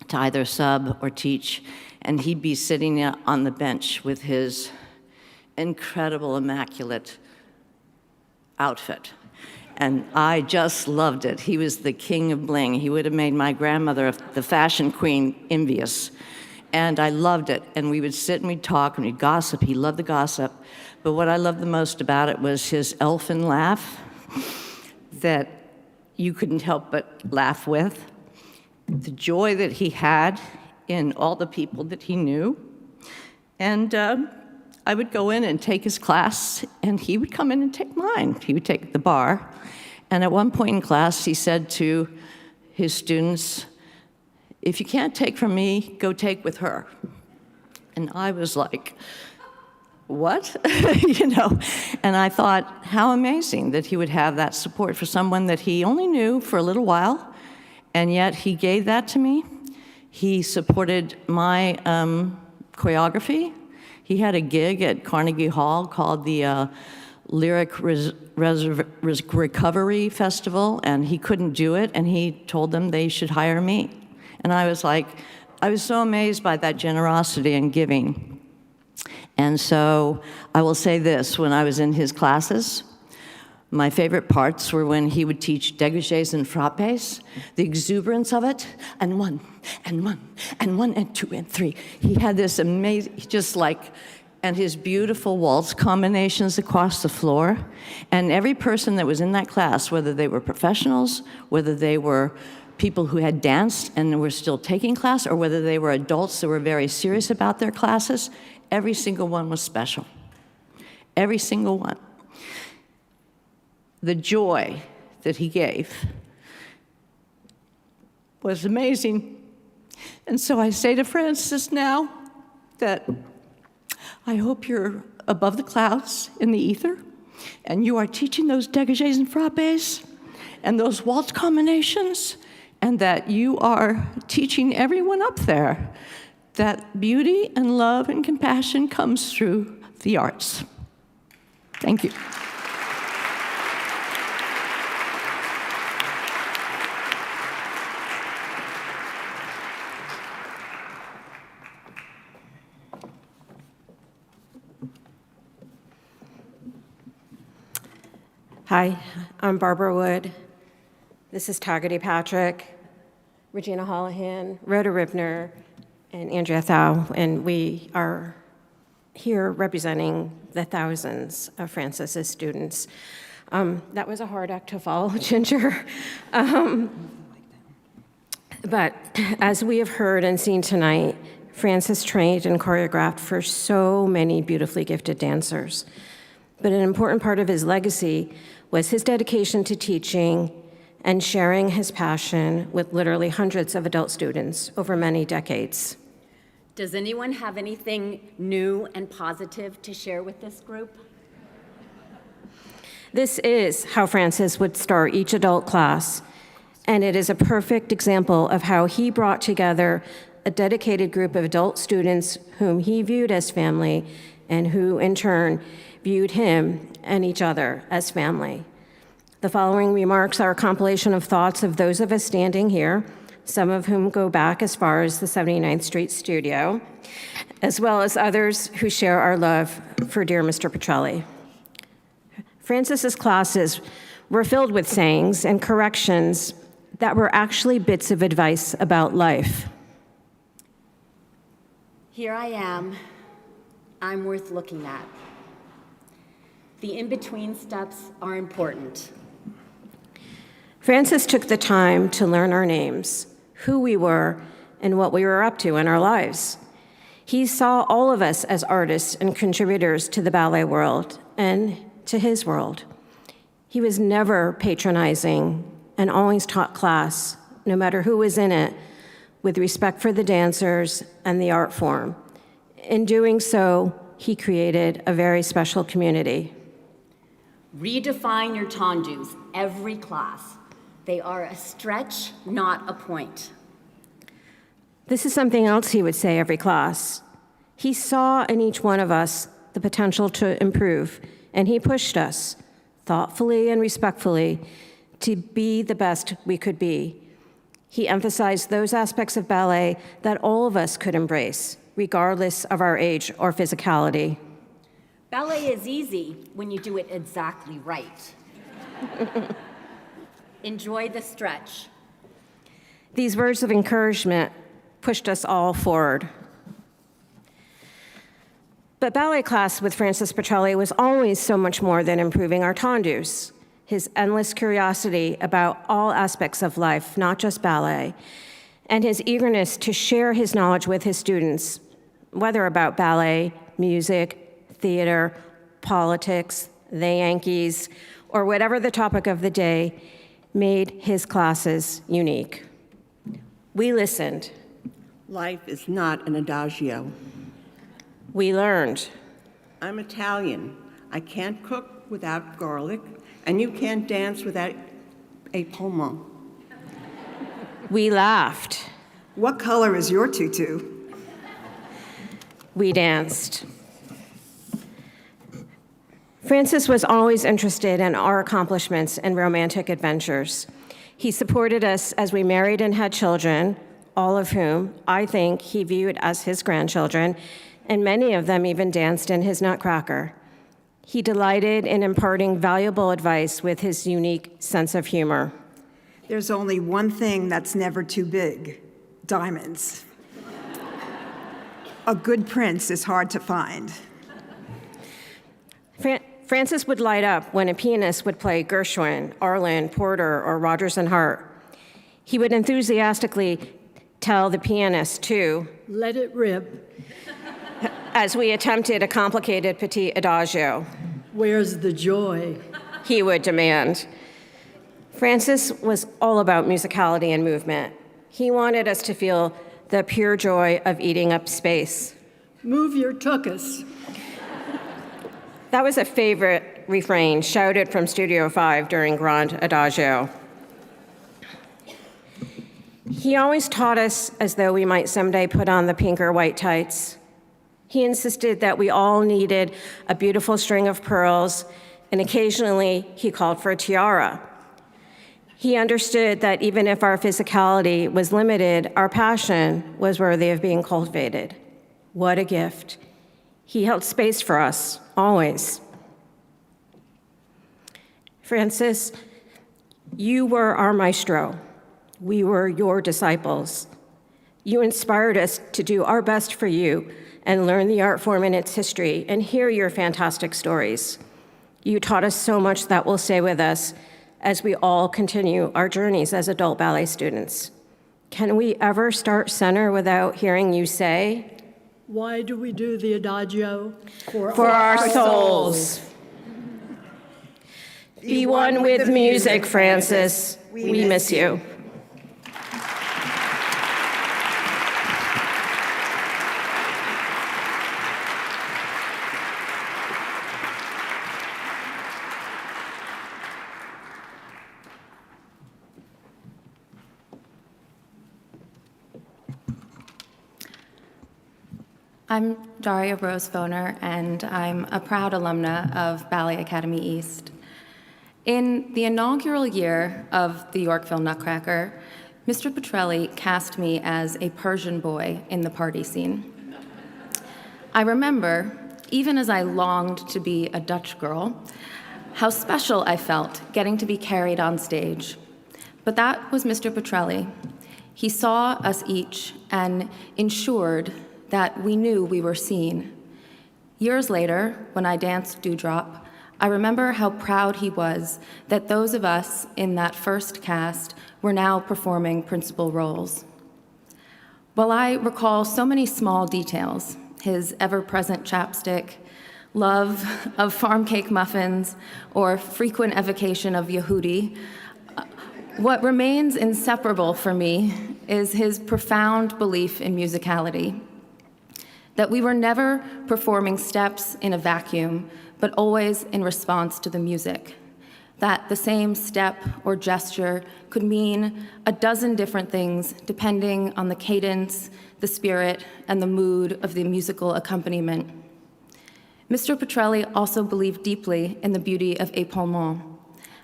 to either sub or teach, and he'd be sitting on the bench with his incredible, immaculate outfit. And I just loved it. He was the king of bling. He would have made my grandmother, the fashion queen, envious. And I loved it. And we would sit and we'd talk and we'd gossip. He loved the gossip. But what I loved the most about it was his elfin laugh that you couldn't help but laugh with. The joy that he had in all the people that he knew. And I would go in and take his class, and he would come in and take mine. He would take the bar. And at one point in class, he said to his students, if you can't take from me, go take with her. And I was like, what? And I thought, how amazing that he would have that support for someone that he only knew for a little while, and yet he gave that to me. He supported my choreography. He had a gig at Carnegie Hall called the Lyric Recovery Festival, and he couldn't do it, and he told them they should hire me. And I was so amazed by that generosity and giving. And so I will say this, when I was in his classes, My favorite parts were when he would teach dégagés and frappés, the exuberance of it, and one, and one, and one, and two, and three. He had this amazing, and his beautiful waltz combinations across the floor. And every person that was in that class, whether they were professionals, whether they were people who had danced and were still taking class, or whether they were adults that were very serious about their classes, every single one was special. Every single one. The joy that he gave was amazing. And so I say to Francis now that I hope you're above the clouds in the ether, and you are teaching those dégagés and frappés and those waltz combinations, and that you are teaching everyone up there that beauty and love and compassion comes through the arts. Thank you. Hi, I'm Barbara Wood. This is Taggart Patrick, Regina Holohan, Rhoda Ribner, and Andrea Thau, and we are here representing the thousands of Francis's students. That was a hard act to follow, Ginger. But as we have heard and seen tonight, Francis trained and choreographed for so many beautifully gifted dancers. But an important part of his legacy was his dedication to teaching and sharing his passion with literally hundreds of adult students over many decades. Does anyone have anything new and positive to share with this group? This is how Francis would start each adult class, and it is a perfect example of how he brought together a dedicated group of adult students whom he viewed as family and who, in turn, viewed him and each other as family. The following remarks are a compilation of thoughts of those of us standing here, some of whom go back as far as the 79th Street studio, as well as others who share our love for dear Mr. Patrelle. Francis's classes were filled with sayings and corrections that were actually bits of advice about life. Here I am. I'm worth looking at. The in-between steps are important. Francis took the time to learn our names, who we were, and what we were up to in our lives. He saw all of us as artists and contributors to the ballet world and to his world. He was never patronizing and always taught class, no matter who was in it, with respect for the dancers and the art form. In doing so, he created a very special community. Redefine your tendus every class. They are a stretch, not a point. This is something else he would say every class. He saw in each one of us the potential to improve, and he pushed us, thoughtfully and respectfully, to be the best we could be. He emphasized those aspects of ballet that all of us could embrace, regardless of our age or physicality. Ballet is easy when you do it exactly right. Enjoy the stretch. These words of encouragement pushed us all forward. But ballet class with Francis Patrelle was always so much more than improving our tendus. His endless curiosity about all aspects of life, not just ballet, and his eagerness to share his knowledge with his students, whether about ballet, music, theater, politics, the Yankees, or whatever the topic of the day, made his classes unique. We listened. Life is not an adagio. We learned. I'm Italian. I can't cook without garlic, and you can't dance without a pomo. We laughed. What color is your tutu? We danced. Francis was always interested in our accomplishments and romantic adventures. He supported us as we married and had children, all of whom I think he viewed as his grandchildren, and many of them even danced in his nutcracker. He delighted in imparting valuable advice with his unique sense of humor. There's only one thing that's never too big: diamonds. A good prince is hard to find. Francis would light up when a pianist would play Gershwin, Arlen, Porter, or Rodgers and Hart. He would enthusiastically tell the pianist to let it rip as we attempted a complicated petit adagio. Where's the joy? He would demand. Francis was all about musicality and movement. He wanted us to feel the pure joy of eating up space. Move your tuchus. That was a favorite refrain shouted from Studio 5 during Grand Adagio. He always taught us as though we might someday put on the pink or white tights. He insisted that we all needed a beautiful string of pearls, and occasionally he called for a tiara. He understood that even if our physicality was limited, our passion was worthy of being cultivated. What a gift. He held space for us, always. Francis, you were our maestro. We were your disciples. You inspired us to do our best for you and learn the art form and its history and hear your fantastic stories. You taught us so much that will stay with us as we all continue our journeys as adult ballet students. Can we ever start center without hearing you say, why do we do the adagio? For our souls. Be one with music, Francis. We miss you. I'm Daria Rose Foner, and I'm a proud alumna of Ballet Academy East. In the inaugural year of the Yorkville Nutcracker, Mr. Patrelle cast me as a Persian boy in the party scene. I remember, even as I longed to be a Dutch girl, how special I felt getting to be carried on stage. But that was Mr. Patrelle. He saw us each and ensured that we knew we were seen. Years later, when I danced Dewdrop, I remember how proud he was that those of us in that first cast were now performing principal roles. While I recall so many small details, his ever-present chapstick, love of farm cake muffins, or frequent evocation of Yehudi, what remains inseparable for me is his profound belief in musicality. That we were never performing steps in a vacuum, but always in response to the music. That the same step or gesture could mean a dozen different things depending on the cadence, the spirit, and the mood of the musical accompaniment. Mr. Patrelle also believed deeply in the beauty of épaulement,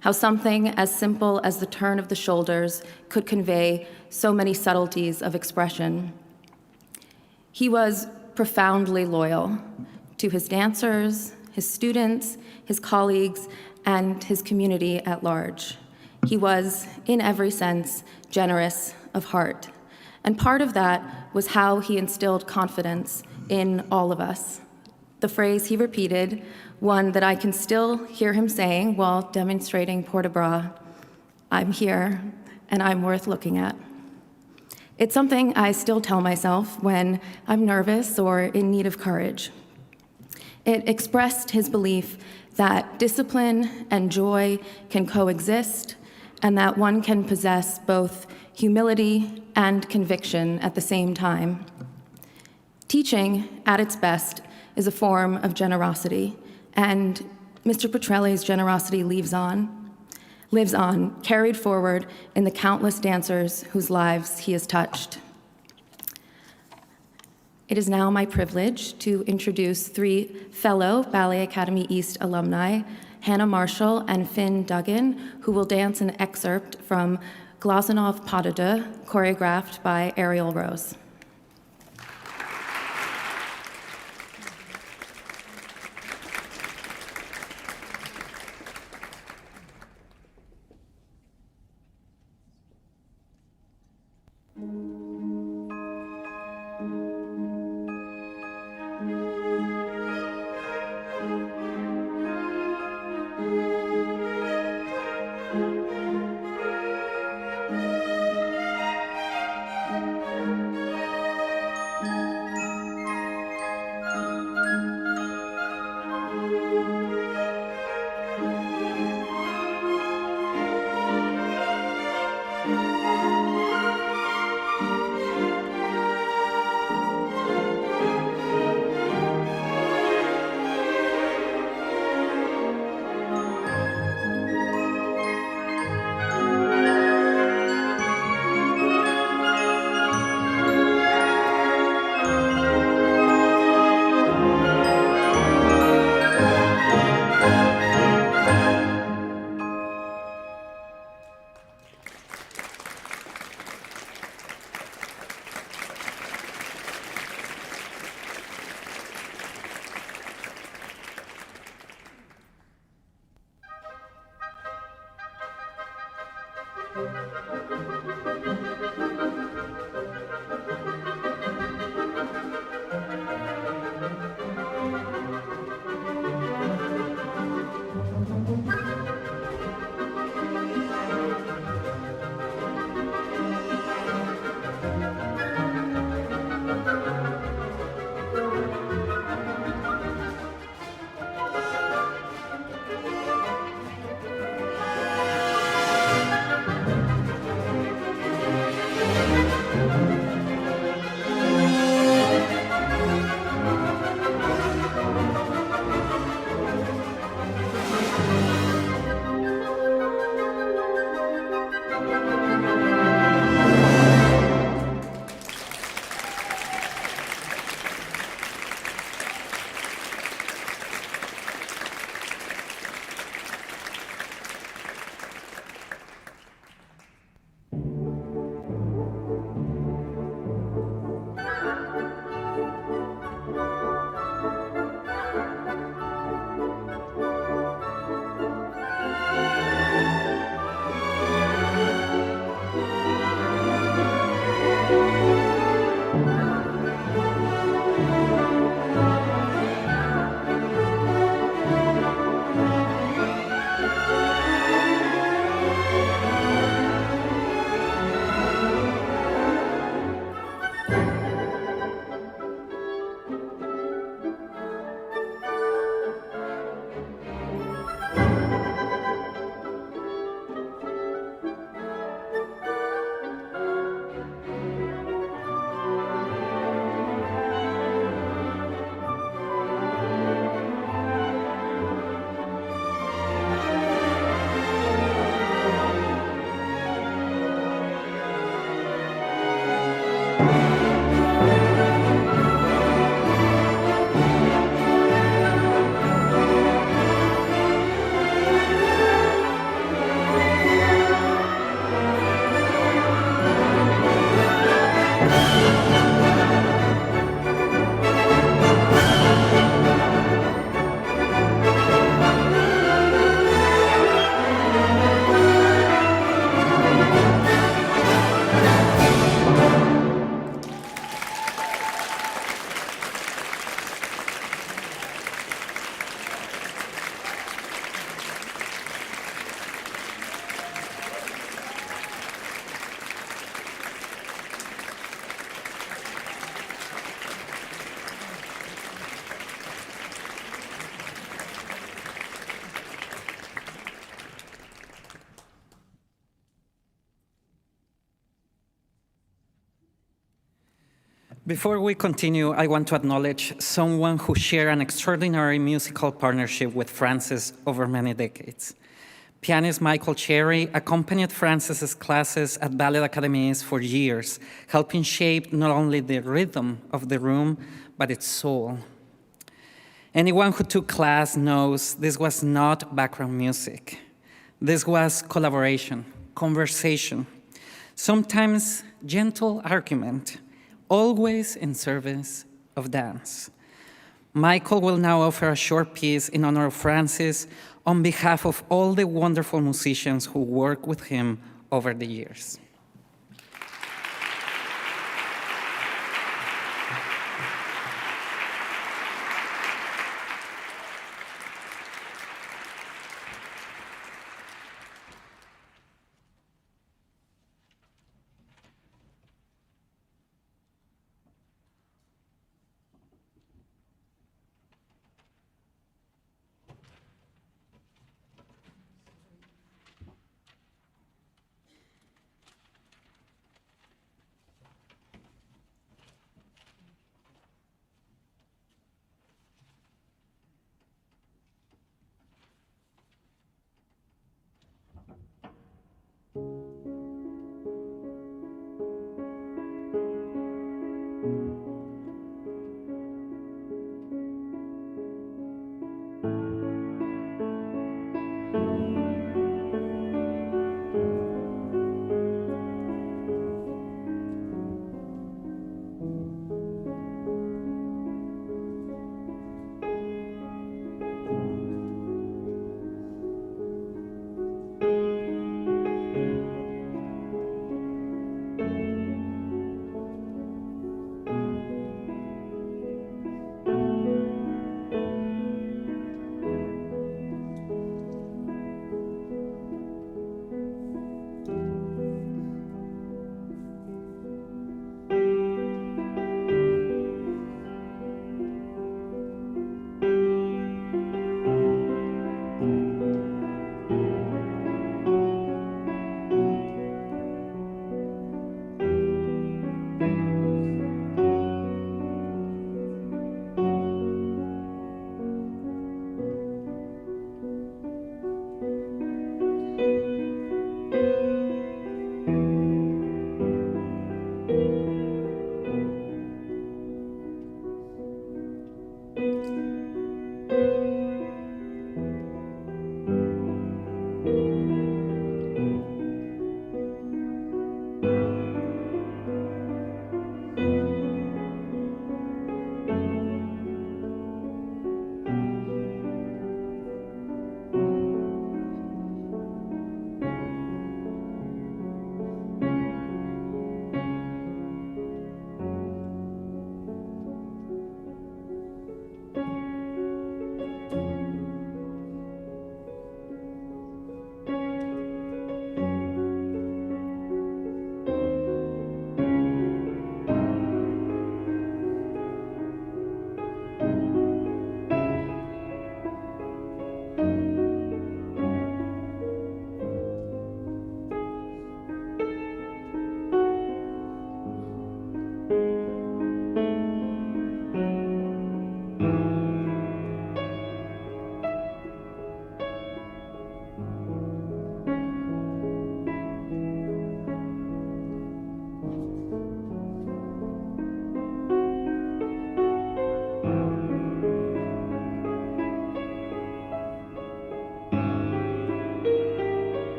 how something as simple as the turn of the shoulders could convey so many subtleties of expression. He was profoundly loyal to his dancers, his students, his colleagues, and his community at large. He was, in every sense, generous of heart. And part of that was how he instilled confidence in all of us. The phrase he repeated, one that I can still hear him saying while demonstrating port de bras, "I'm here, and I'm worth looking at." It's something I still tell myself when I'm nervous or in need of courage. It expressed his belief that discipline and joy can coexist, and that one can possess both humility and conviction at the same time. Teaching, at its best, is a form of generosity, and Mr. Patrelle's generosity lives on, carried forward in the countless dancers whose lives he has touched. It is now my privilege to introduce three fellow Ballet Academy East alumni, Hannah Marshall and Finn Duggan, who will dance an excerpt from Glazunov Pas de Deux, choreographed by Ariel Rose. Before we continue, I want to acknowledge someone who shared an extraordinary musical partnership with Frances over many decades. Pianist Michael Cherry accompanied Frances's classes at Ballet Academies for years, helping shape not only the rhythm of the room, but its soul. Anyone who took class knows this was not background music. This was collaboration, conversation, sometimes gentle argument, always in service of dance. Michael will now offer a short piece in honor of Frances on behalf of all the wonderful musicians who worked with him over the years.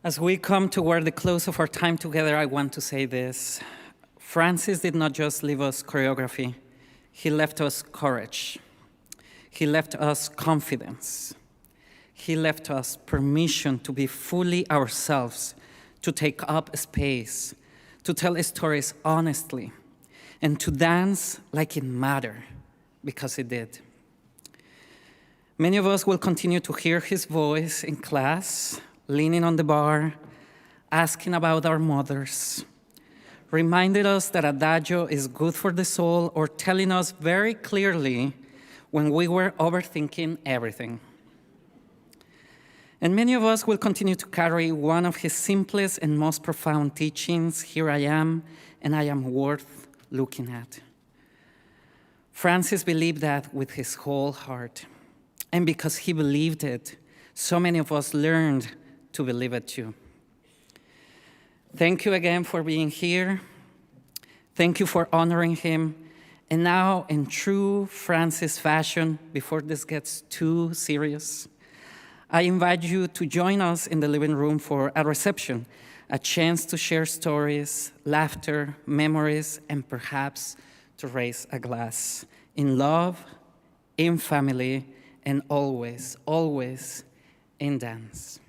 As we come toward the close of our time together, I want to say this. Francis did not just leave us choreography, he left us courage. He left us confidence. He left us permission to be fully ourselves, to take up space, to tell stories honestly, and to dance like it mattered, because it did. Many of us will continue to hear his voice in class, leaning on the bar, asking about our mothers, reminded us that adagio is good for the soul, or telling us very clearly when we were overthinking everything. And many of us will continue to carry one of his simplest and most profound teachings, here I am, and I am worth looking at. Francis believed that with his whole heart. And because he believed it, so many of us learned to believe it too. Thank you again for being here. Thank you for honoring him. And now, in true Francis fashion, before this gets too serious, I invite you to join us in the living room for a reception, a chance to share stories, laughter, memories, and perhaps to raise a glass in love, in family, and always, always in dance.